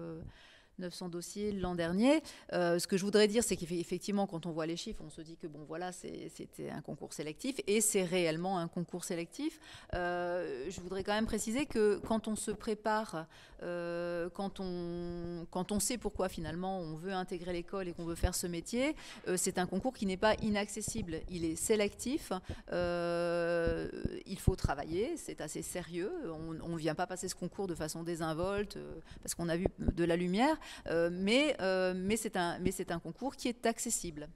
900 dossiers l'an dernier. Ce que je voudrais dire, c'est qu'effectivement, quand on voit les chiffres, on se dit que bon, voilà, c'était un concours sélectif, et c'est réellement un concours sélectif. Je voudrais quand même préciser que quand on se prépare, quand on sait pourquoi finalement on veut intégrer l'école et qu'on veut faire ce métier, c'est un concours qui n'est pas inaccessible. Il est sélectif, il faut travailler, c'est assez sérieux. On ne vient pas passer ce concours de façon désinvolte parce qu'on a vu de la lumière, mais c'est un concours qui est accessible.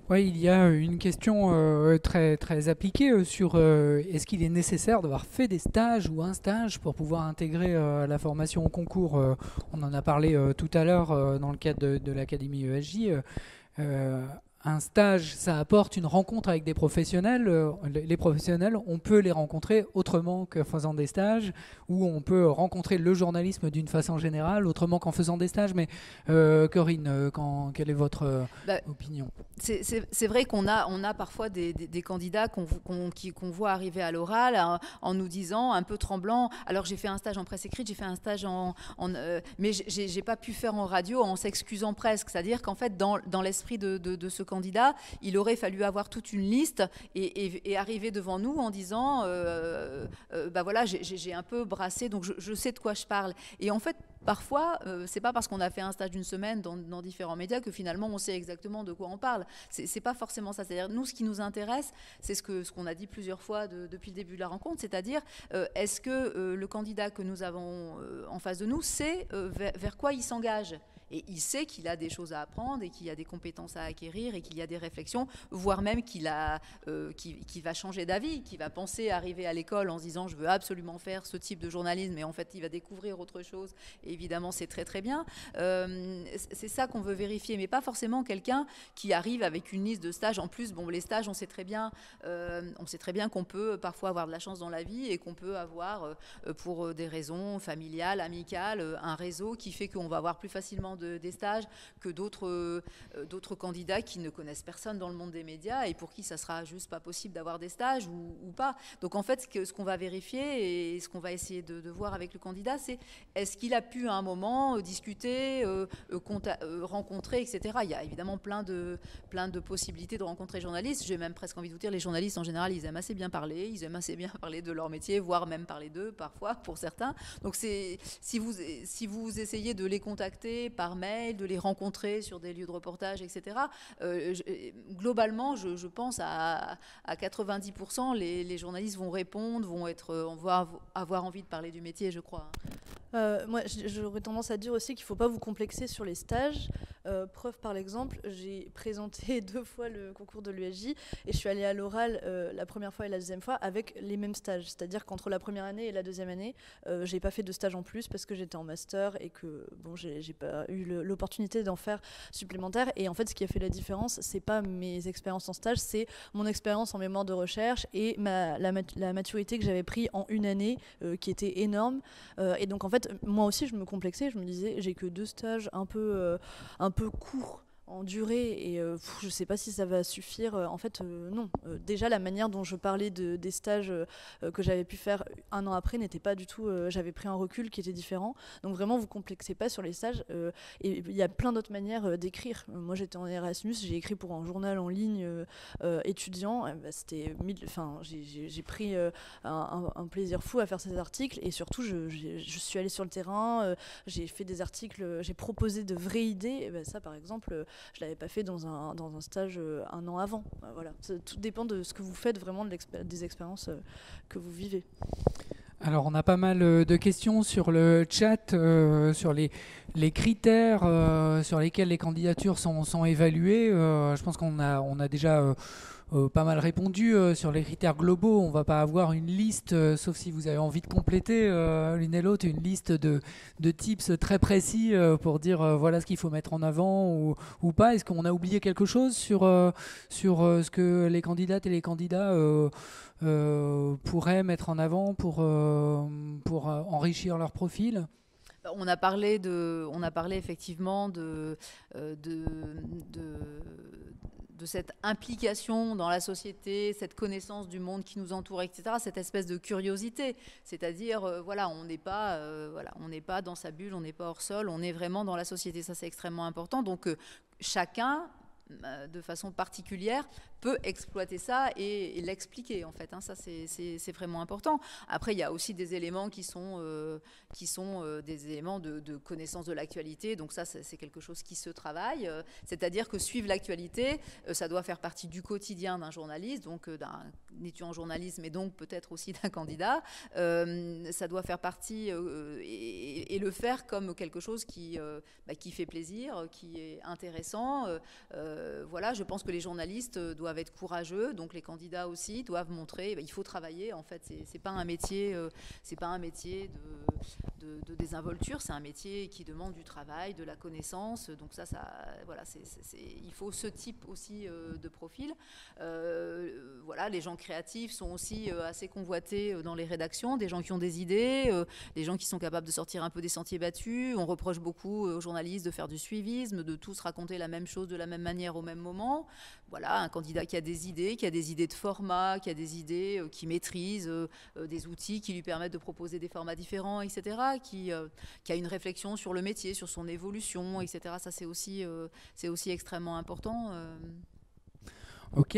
Oui, il y a une question très, très appliquée sur est-ce qu'il est nécessaire d'avoir fait des stages ou un stage pour pouvoir intégrer la formation au concours. On en a parlé tout à l'heure dans le cadre de l'Académie ESJ. Un stage, ça apporte une rencontre avec des professionnels. Les professionnels, on peut les rencontrer autrement qu'en faisant des stages, ou on peut rencontrer le journalisme d'une façon générale, autrement qu'en faisant des stages. Mais Corinne, quelle est votre opinion ? C'est vrai qu'on a parfois des candidats qu'on voit arriver à l'oral en nous disant, un peu tremblant, alors j'ai fait un stage en presse écrite, j'ai fait un stage mais j'ai pas pu faire en radio, en s'excusant presque. C'est-à-dire qu'en fait, dans l'esprit de ce candidat, il aurait fallu avoir toute une liste et arriver devant nous en disant voilà, j'ai un peu brassé, donc je sais de quoi je parle. Et en fait, parfois, c'est pas parce qu'on a fait un stage d'une semaine dans différents médias que finalement on sait exactement de quoi on parle. C'est pas forcément ça. C'est-à-dire, nous, ce qui nous intéresse, c'est ce qu'on a dit plusieurs fois depuis le début de la rencontre, c'est-à-dire est-ce que le candidat que nous avons en face de nous sait vers quoi il s'engage ? Et il sait qu'il a des choses à apprendre et qu'il y a des compétences à acquérir et qu'il y a des réflexions, voire même qu'il va changer d'avis, qu'il va penser arriver à l'école en se disant je veux absolument faire ce type de journalisme, et en fait il va découvrir autre chose. Et évidemment, c'est très très bien. C'est ça qu'on veut vérifier, mais pas forcément quelqu'un qui arrive avec une liste de stages. En plus, bon, les stages, on sait très bien qu'on peut parfois avoir de la chance dans la vie et qu'on peut avoir, pour des raisons familiales, amicales, un réseau qui fait qu'on va avoir plus facilement des stages que d'autres candidats qui ne connaissent personne dans le monde des médias et pour qui ça sera juste pas possible d'avoir des stages ou pas. Donc en fait, ce qu'on va vérifier et ce qu'on va essayer de voir avec le candidat, c'est est-ce qu'il a pu à un moment discuter, rencontrer, etc. Il y a évidemment plein de possibilités de rencontrer les journalistes. J'ai même presque envie de vous dire, les journalistes en général, ils aiment assez bien parler, de leur métier, voire même parler d'eux parfois pour certains. Donc si vous essayez de les contacter par mail, de les rencontrer sur des lieux de reportage, etc., globalement, je pense à 90%, les journalistes vont répondre, vont avoir envie de parler du métier, je crois. Moi, j'aurais tendance à dire aussi qu'il ne faut pas vous complexer sur les stages. Preuve par l'exemple, j'ai présenté 2 fois le concours de l'USJ et je suis allée à l'oral la première fois et la deuxième fois avec les mêmes stages. C'est-à-dire qu'entre la première année et la deuxième année, j'ai pas fait de stage en plus parce que j'étais en master et que bon, j'ai pas eu l'opportunité d'en faire supplémentaire. Et en fait, ce qui a fait la différence, c'est pas mes expériences en stage, c'est mon expérience en mémoire de recherche et la maturité que j'avais pris en une année qui était énorme. Et donc en fait, moi aussi, je me complexais. Je me disais, j'ai que 2 stages un peu courts en durée et je sais pas si ça va suffire. En fait, non. Déjà, la manière dont je parlais des stages que j'avais pu faire un an après n'était pas du tout... j'avais pris un recul qui était différent. Donc vraiment, vous complexez pas sur les stages. Et il y a plein d'autres manières d'écrire. Moi, j'étais en Erasmus, j'ai écrit pour un journal en ligne étudiant. C'était j'ai pris un plaisir fou à faire ces articles et surtout, je suis allée sur le terrain, j'ai fait des articles, j'ai proposé de vraies idées. Et ça, par exemple... je ne l'avais pas fait dans un stage un an avant. Voilà. Tout dépend de ce que vous faites vraiment, des expériences que vous vivez. Alors, on a pas mal de questions sur le chat, sur les critères sur lesquels les candidatures sont évaluées. Je pense qu'on a déjà pas mal répondu sur les critères globaux. On ne va pas avoir une liste, sauf si vous avez envie de compléter l'une et l'autre, une liste de tips très précis pour dire voilà ce qu'il faut mettre en avant ou pas. Est-ce qu'on a oublié quelque chose sur ce que les candidates et les candidats pourraient mettre en avant pour enrichir leur profil ? On a parlé effectivement de cette implication dans la société, cette connaissance du monde qui nous entoure, etc., cette espèce de curiosité. C'est-à-dire, on n'est pas dans sa bulle, on n'est pas hors sol, on est vraiment dans la société. Ça, c'est extrêmement important. Donc, chacun, de façon particulière, peut exploiter ça et l'expliquer, en fait. Ça, c'est vraiment important. Après, il y a aussi des éléments qui sont des éléments de connaissance de l'actualité. Donc ça, c'est quelque chose qui se travaille. C'est-à-dire que suivre l'actualité, ça doit faire partie du quotidien d'un journaliste, donc d'un étudiant en journalisme et donc peut-être aussi d'un candidat. Ça doit faire partie et le faire comme quelque chose qui fait plaisir, qui est intéressant. Je pense que les journalistes doivent être courageux, donc les candidats aussi doivent montrer. Il faut travailler. En fait, c'est pas un métier de désinvolture. C'est un métier qui demande du travail, de la connaissance. Donc il faut ce type aussi de profil. Les gens créatifs sont aussi assez convoités dans les rédactions. Des gens qui ont des idées, des gens qui sont capables de sortir un peu des sentiers battus. On reproche beaucoup aux journalistes de faire du suivisme, de tous raconter la même chose de la même manière au même moment. Un candidat qui a des idées de format, qui a des idées, qui maîtrise des outils qui lui permettent de proposer des formats différents, etc., qui a une réflexion sur le métier, sur son évolution, etc. Ça, c'est aussi extrêmement important. Ok.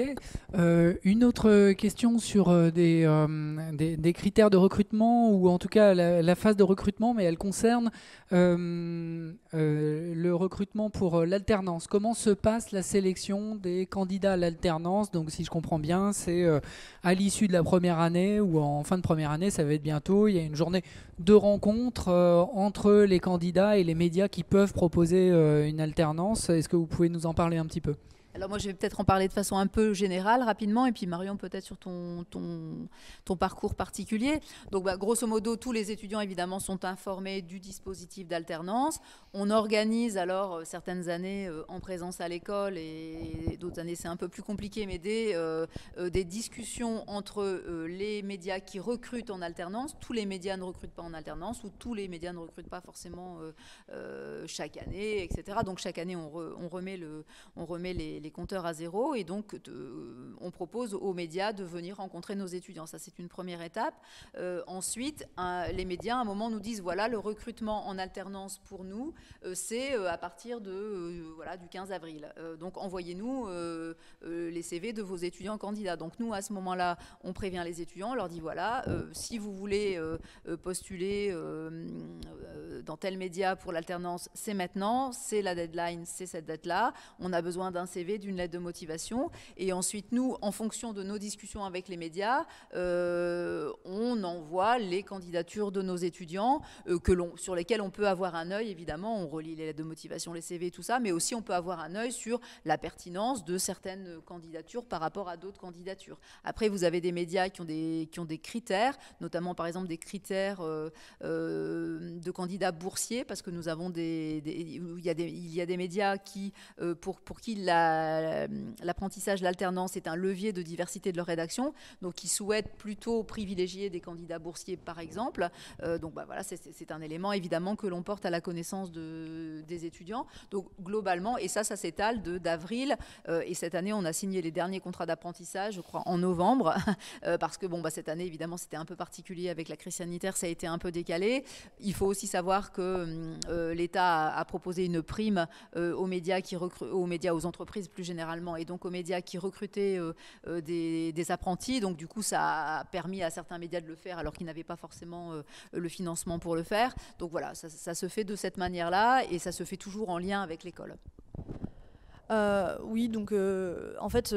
Une autre question sur des critères de recrutement, ou en tout cas la phase de recrutement, mais elle concerne le recrutement pour l'alternance. Comment se passe la sélection des candidats à l'alternance ? Donc si je comprends bien, c'est à l'issue de la première année ou en fin de première année, ça va être bientôt. Il y a une journée de rencontre entre les candidats et les médias qui peuvent proposer une alternance. Est-ce que vous pouvez nous en parler un petit peu ? Alors moi, je vais peut-être en parler de façon un peu générale, rapidement, et puis Marion, peut-être sur ton parcours particulier. Donc, grosso modo, tous les étudiants, évidemment, sont informés du dispositif d'alternance. On organise alors, certaines années, en présence à l'école, et d'autres années, c'est un peu plus compliqué, mais des discussions entre les médias qui recrutent en alternance. Tous les médias ne recrutent pas en alternance, ou tous les médias ne recrutent pas forcément chaque année, etc. Donc, chaque année, on remet les compteurs à zéro, et donc on propose aux médias de venir rencontrer nos étudiants. Ça, c'est une première étape. Ensuite, les médias, à un moment, nous disent, voilà, le recrutement en alternance pour nous, c'est à partir du 15 avril. Donc, envoyez-nous les CV de vos étudiants candidats. Donc, nous, à ce moment-là, on prévient les étudiants, on leur dit, voilà, si vous voulez postuler dans tel média pour l'alternance, c'est maintenant, c'est la deadline, c'est cette date-là. On a besoin d'un CV, d'une lettre de motivation. Et ensuite, nous, en fonction de nos discussions avec les médias, on envoie les candidatures de nos étudiants sur lesquelles on peut avoir un œil, évidemment. On relit les lettres de motivation, les CV, tout ça, mais aussi on peut avoir un œil sur la pertinence de certaines candidatures par rapport à d'autres candidatures. Après, vous avez des médias qui ont des critères, notamment par exemple des critères de candidats boursiers, parce que nous avons il y a des médias qui, pour qui l'apprentissage, l'alternance est un levier de diversité de leur rédaction, donc qui souhaitent plutôt privilégier des candidats boursiers, par exemple. Donc voilà, c'est un élément évidemment que l'on porte à la connaissance des étudiants. Donc globalement, et ça s'étale d'avril, et cette année on a signé les derniers contrats d'apprentissage, je crois, en novembre, parce que cette année évidemment c'était un peu particulier avec la crise sanitaire, ça a été un peu décalé. Il faut aussi savoir que l'État a proposé une prime aux médias aux entreprises plus généralement, et donc aux médias qui recrutaient des apprentis. Donc du coup, ça a permis à certains médias de le faire alors qu'ils n'avaient pas forcément le financement pour le faire. Donc voilà, ça se fait de cette manière-là, et ça se fait toujours en lien avec l'école. Oui, donc en fait,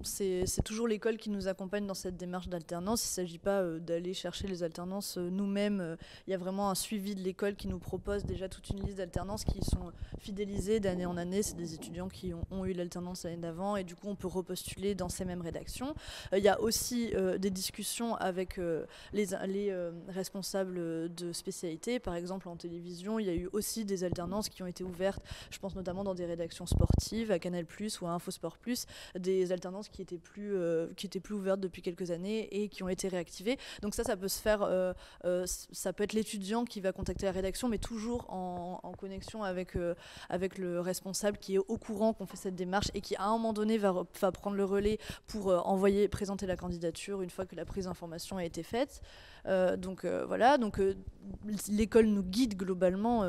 c'est toujours l'école qui nous accompagne dans cette démarche d'alternance. Il ne s'agit pas d'aller chercher les alternances nous-mêmes. Il y a vraiment un suivi de l'école qui nous propose déjà toute une liste d'alternances qui sont fidélisées d'année en année. C'est des étudiants qui ont eu l'alternance l'année d'avant, et du coup, on peut repostuler dans ces mêmes rédactions. Il y a aussi des discussions avec les responsables de spécialité. Par exemple, en télévision, il y a eu aussi des alternances qui ont été ouvertes, je pense notamment dans des rédactions sportives, à Canal+, ou à Infosport+, des alternances qui étaient plus ouvertes depuis quelques années et qui ont été réactivées. Donc ça peut se faire, ça peut être l'étudiant qui va contacter la rédaction, mais toujours en connexion avec le responsable qui est au courant qu'on fait cette démarche, et qui à un moment donné va prendre le relais pour présenter la candidature une fois que la prise d'information a été faite. Donc voilà, l'école nous guide globalement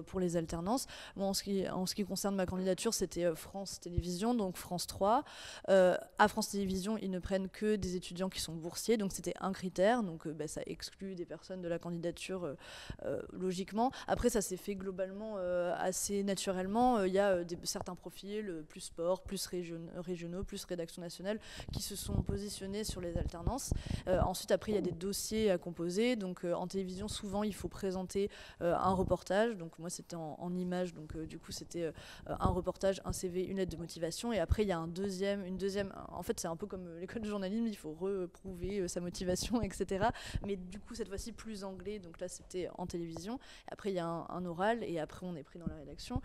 pour les alternances. Bon, en ce qui concerne ma candidature, c'était France Télévisions, donc France 3. À France Télévisions, ils ne prennent que des étudiants qui sont boursiers, donc c'était un critère, donc ça exclut des personnes de la candidature logiquement. Après, ça s'est fait globalement assez naturellement. Il y a certains profils, plus sport, plus régionaux, plus rédaction nationale, qui se sont positionnés sur les alternances. Ensuite, après, il y a des dossiers à composer. Donc en télévision, souvent, il faut présenter un reportage. Donc moi, c'était en images, donc du coup, c'était un reportage, un CV, une lettre de motivation. Et après, il y a une deuxième. En fait, c'est un peu comme l'école de journalisme, il faut reprouver sa motivation, etc. Mais du coup, cette fois-ci, plus anglais. Donc là, c'était en télévision. Et après, il y a un oral, et après, on est pris dans la rédaction.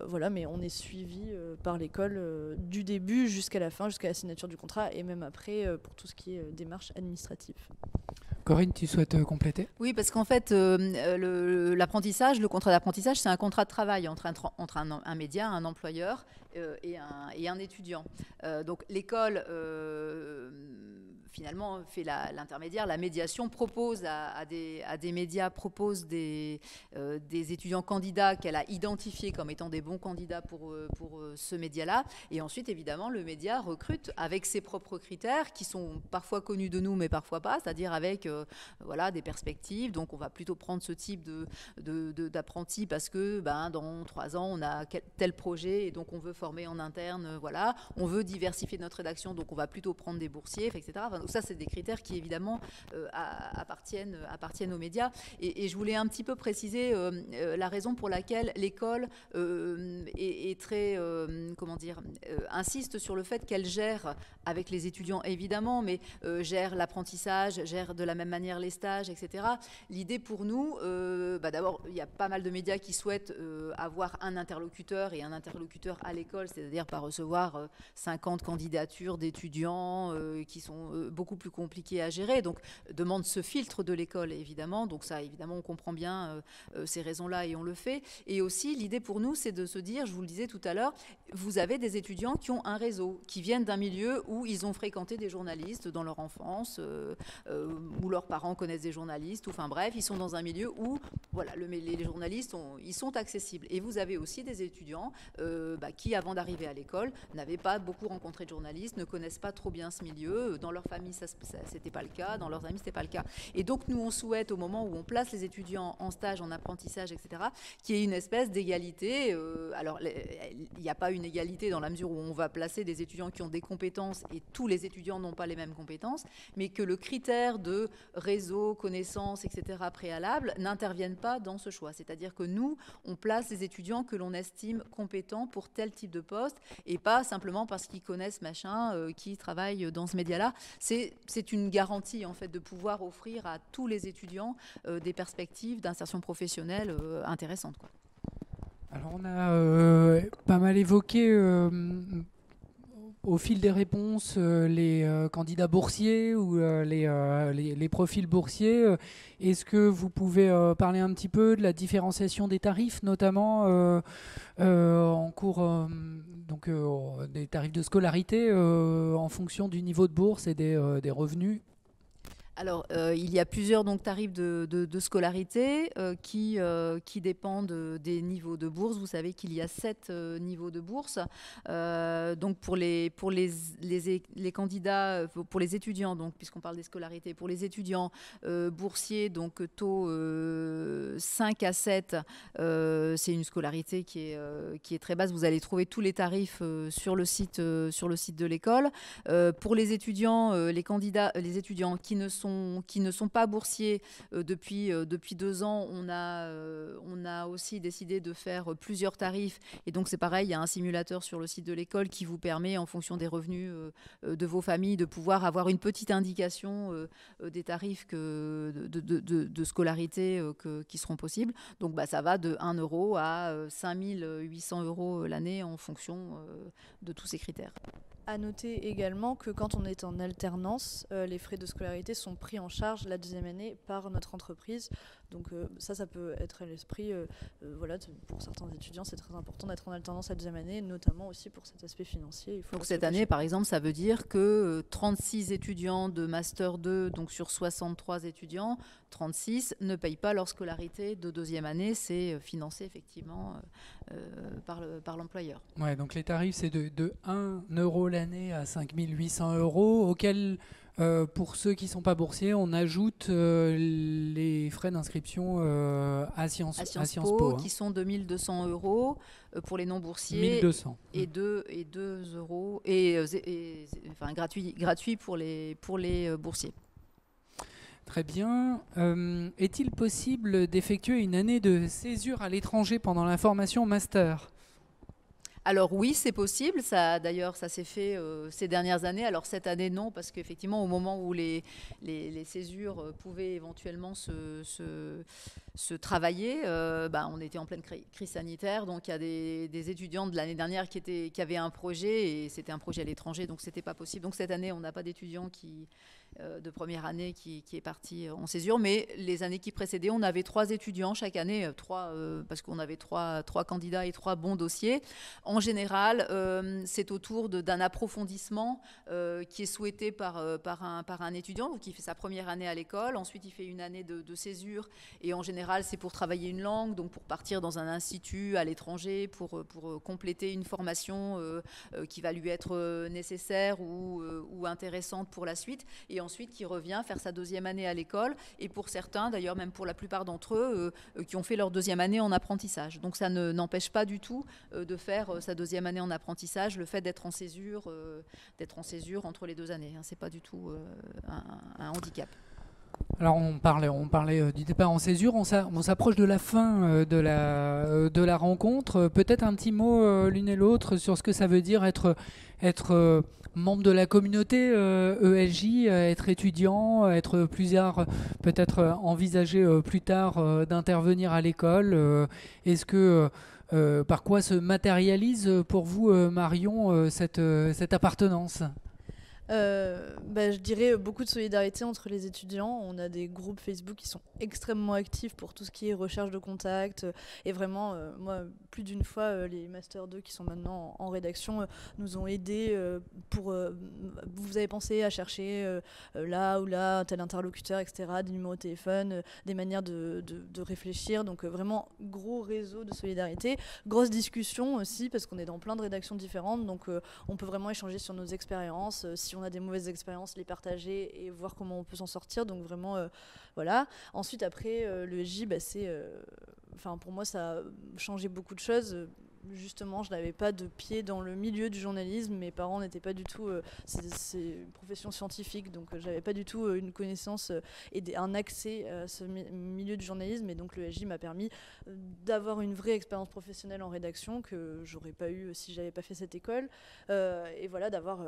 Voilà, mais on est suivi par l'école du début jusqu'à la fin, jusqu'à la signature du contrat, et même après, pour tout ce qui est démarche administrative. Corinne, tu souhaites compléter ? Oui, parce qu'en fait, l'apprentissage, le contrat d'apprentissage, c'est un contrat de travail entre un média, un employeur et un étudiant. Donc l'école, finalement, fait l'intermédiaire, la médiation, propose à des médias, propose des étudiants candidats qu'elle a identifiés comme étant des bons candidats pour ce média-là. Et ensuite, évidemment, le média recrute avec ses propres critères, qui sont parfois connus de nous, mais parfois pas, c'est-à-dire avec des perspectives. Donc on va plutôt prendre ce type d'apprenti parce que dans 3 ans on a tel projet, et donc on veut former en interne, on veut diversifier notre rédaction, donc on va plutôt prendre des boursiers, etc. Enfin, Donc ça, c'est des critères qui, évidemment, appartiennent aux médias. Et je voulais un petit peu préciser la raison pour laquelle l'école est très, insiste sur le fait qu'elle gère, avec les étudiants évidemment, mais gère l'apprentissage, gère de la même manière les stages, etc. L'idée pour nous, d'abord, il y a pas mal de médias qui souhaitent avoir un interlocuteur et un interlocuteur à l'école, c'est-à-dire pas recevoir 50 candidatures d'étudiants qui sont beaucoup plus compliquées à gérer. Donc, demande ce filtre de l'école, évidemment. Donc ça, évidemment, on comprend bien ces raisons-là et on le fait. Et aussi, l'idée pour nous, c'est de se dire, je vous le disais tout à l'heure, vous avez des étudiants qui ont un réseau, qui viennent d'un milieu où ils ont fréquenté des journalistes dans leur enfance, où leurs parents connaissent des journalistes, enfin bref, ils sont dans un milieu où voilà, les journalistes ils sont accessibles. Et vous avez aussi des étudiants qui, avant d'arriver à l'école, n'avaient pas beaucoup rencontré de journalistes, ne connaissent pas trop bien ce milieu. Dans leur famille, ça c'était pas le cas, dans leurs amis, c'était pas le cas. Et donc, nous, on souhaite, au moment où on place les étudiants en stage, en apprentissage, etc., qu'il y ait une espèce d'égalité. Alors, il n'y a pas une égalité dans la mesure où on va placer des étudiants qui ont des compétences et tous les étudiants n'ont pas les mêmes compétences, mais que le critère de réseau, connaissances, etc., préalable n'intervienne pas dans ce choix. C'est-à-dire que nous, on place les étudiants que l'on estime compétents pour tel type de poste et pas simplement parce qu'ils connaissent machin, qui travaille dans ce média-là. C'est une garantie, en fait, de pouvoir offrir à tous les étudiants des perspectives d'insertion professionnelle intéressantes, quoi. Alors, on a pas mal évoqué au fil des réponses les candidats boursiers ou les profils boursiers. Est-ce que vous pouvez parler un petit peu de la différenciation des tarifs, notamment en cours des tarifs de scolarité en fonction du niveau de bourse et des revenus? Alors, il y a plusieurs tarifs de scolarité qui dépendent des niveaux de bourse. Vous savez qu'il y a 7 niveaux de bourse. Donc, pour les candidats, pour les étudiants, donc, puisqu'on parle des scolarités, pour les étudiants boursiers, donc taux 5 à 7, c'est une scolarité qui est très basse. Vous allez trouver tous les tarifs sur le site de l'école. Pour les étudiants, les étudiants qui ne sont pas boursiers depuis 2 ans, on a aussi décidé de faire plusieurs tarifs. Et donc, c'est pareil, il y a un simulateur sur le site de l'école qui vous permet, en fonction des revenus de vos familles, de pouvoir avoir une petite indication des tarifs de scolarité qui seront possibles. Donc, ça va de 1 euro à 5 800 euros l'année en fonction de tous ces critères. À noter également que quand on est en alternance, les frais de scolarité sont pris en charge la deuxième année par notre entreprise. Donc ça peut être à l'esprit. Pour certains étudiants, c'est très important d'être en alternance la deuxième année, notamment aussi pour cet aspect financier. Donc cette année, par exemple, ça veut dire que 36 étudiants de Master 2, donc sur 63 étudiants, 36 ne payent pas leur scolarité de deuxième année. C'est financé effectivement par l'employeur. Ouais, donc les tarifs, c'est de 1 euro l'année à 5 800 euros, auxquels, pour ceux qui ne sont pas boursiers, on ajoute les frais d'inscription à Sciences Po, qui sont de 1 200 euros pour les non-boursiers. 1200. Et 2 euros, gratuit pour les boursiers. Très bien. Est-il possible d'effectuer une année de césure à l'étranger pendant la formation master ? Alors oui, c'est possible. D'ailleurs, ça s'est fait ces dernières années. Alors cette année, non, parce qu'effectivement, au moment où les césures pouvaient éventuellement se travailler, on était en pleine crise sanitaire. Donc il y a des étudiants de l'année dernière qui avaient un projet, et c'était un projet à l'étranger, donc c'était pas possible. Donc cette année, on n'a pas d'étudiants de première année qui est parti en césure, mais les années qui précédaient, on avait 3 étudiants chaque année, parce qu'on avait 3 candidats et 3 bons dossiers. En général, c'est autour d'un approfondissement qui est souhaité par un étudiant, donc il fait sa première année à l'école, ensuite il fait une année de césure, et en général c'est pour travailler une langue, donc pour partir dans un institut à l'étranger, pour compléter une formation qui va lui être nécessaire ou intéressante pour la suite. Et ensuite qui revient faire sa deuxième année à l'école, et pour certains, d'ailleurs même pour la plupart d'entre eux, qui ont fait leur deuxième année en apprentissage. Donc ça n'empêche pas du tout de faire sa deuxième année en apprentissage, le fait d'être en césure entre les 2 années. Hein, c'est pas du tout un handicap. Alors on parlait du départ en césure, on s'approche de la fin de la rencontre. Peut-être un petit mot l'une et l'autre sur ce que ça veut dire être membre de la communauté ESJ, être étudiant, être plusieurs, peut-être envisager plus tard d'intervenir à l'école. Est-ce que par quoi se matérialise pour vous, Marion, cette appartenance ? Je dirais beaucoup de solidarité entre les étudiants. On a des groupes Facebook qui sont extrêmement actifs pour tout ce qui est recherche de contact. Et vraiment, moi, plus d'une fois, les Master 2 qui sont maintenant en rédaction nous ont aidés pour... vous avez pensé à chercher là ou là, tel interlocuteur, etc., des numéros de téléphone, des manières de réfléchir. Donc vraiment, gros réseau de solidarité. Grosse discussion aussi, parce qu'on est dans plein de rédactions différentes. Donc on peut vraiment échanger sur nos expériences. Si on a des mauvaises expériences, les partager et voir comment on peut s'en sortir. Donc vraiment, voilà. Ensuite, après, le ESJ, pour moi, ça a changé beaucoup de choses. Justement, je n'avais pas de pied dans le milieu du journalisme. Mes parents n'étaient pas du tout... c'est une profession scientifique, donc j'avais pas du tout une connaissance et un accès à ce milieu du journalisme. Et donc le ESJ m'a permis d'avoir une vraie expérience professionnelle en rédaction que j'aurais pas eu si j'avais pas fait cette école. Et voilà, d'avoir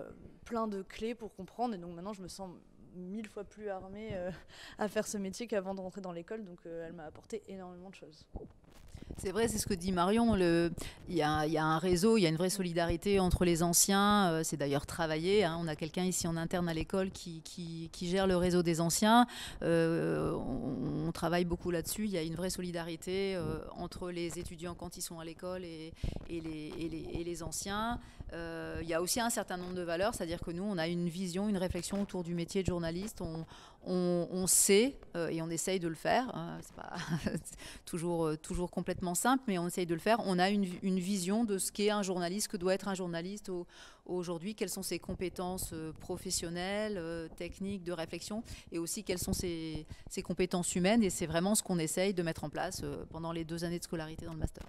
plein de clés pour comprendre. Et donc maintenant, je me sens 1000 fois plus armée à faire ce métier qu'avant de rentrer dans l'école. Donc elle m'a apporté énormément de choses. C'est vrai, c'est ce que dit Marion. Il y a un réseau, il y a une vraie solidarité entre les anciens. C'est d'ailleurs travaillé. Hein. On a quelqu'un ici en interne à l'école qui gère le réseau des anciens. On travaille beaucoup là-dessus. Il y a une vraie solidarité entre les étudiants quand ils sont à l'école et les anciens. Il y a aussi un certain nombre de valeurs, c'est-à-dire que nous, on a une vision, une réflexion autour du métier de journaliste. On sait et on essaye de le faire. Hein. C'est pas toujours complètement simple, mais on essaye de le faire. On a une vision de ce qu'est un journaliste, que doit être un journaliste aujourd'hui, quelles sont ses compétences professionnelles, techniques, de réflexion, et aussi quelles sont ses compétences humaines. Et c'est vraiment ce qu'on essaye de mettre en place pendant les 2 années de scolarité dans le master.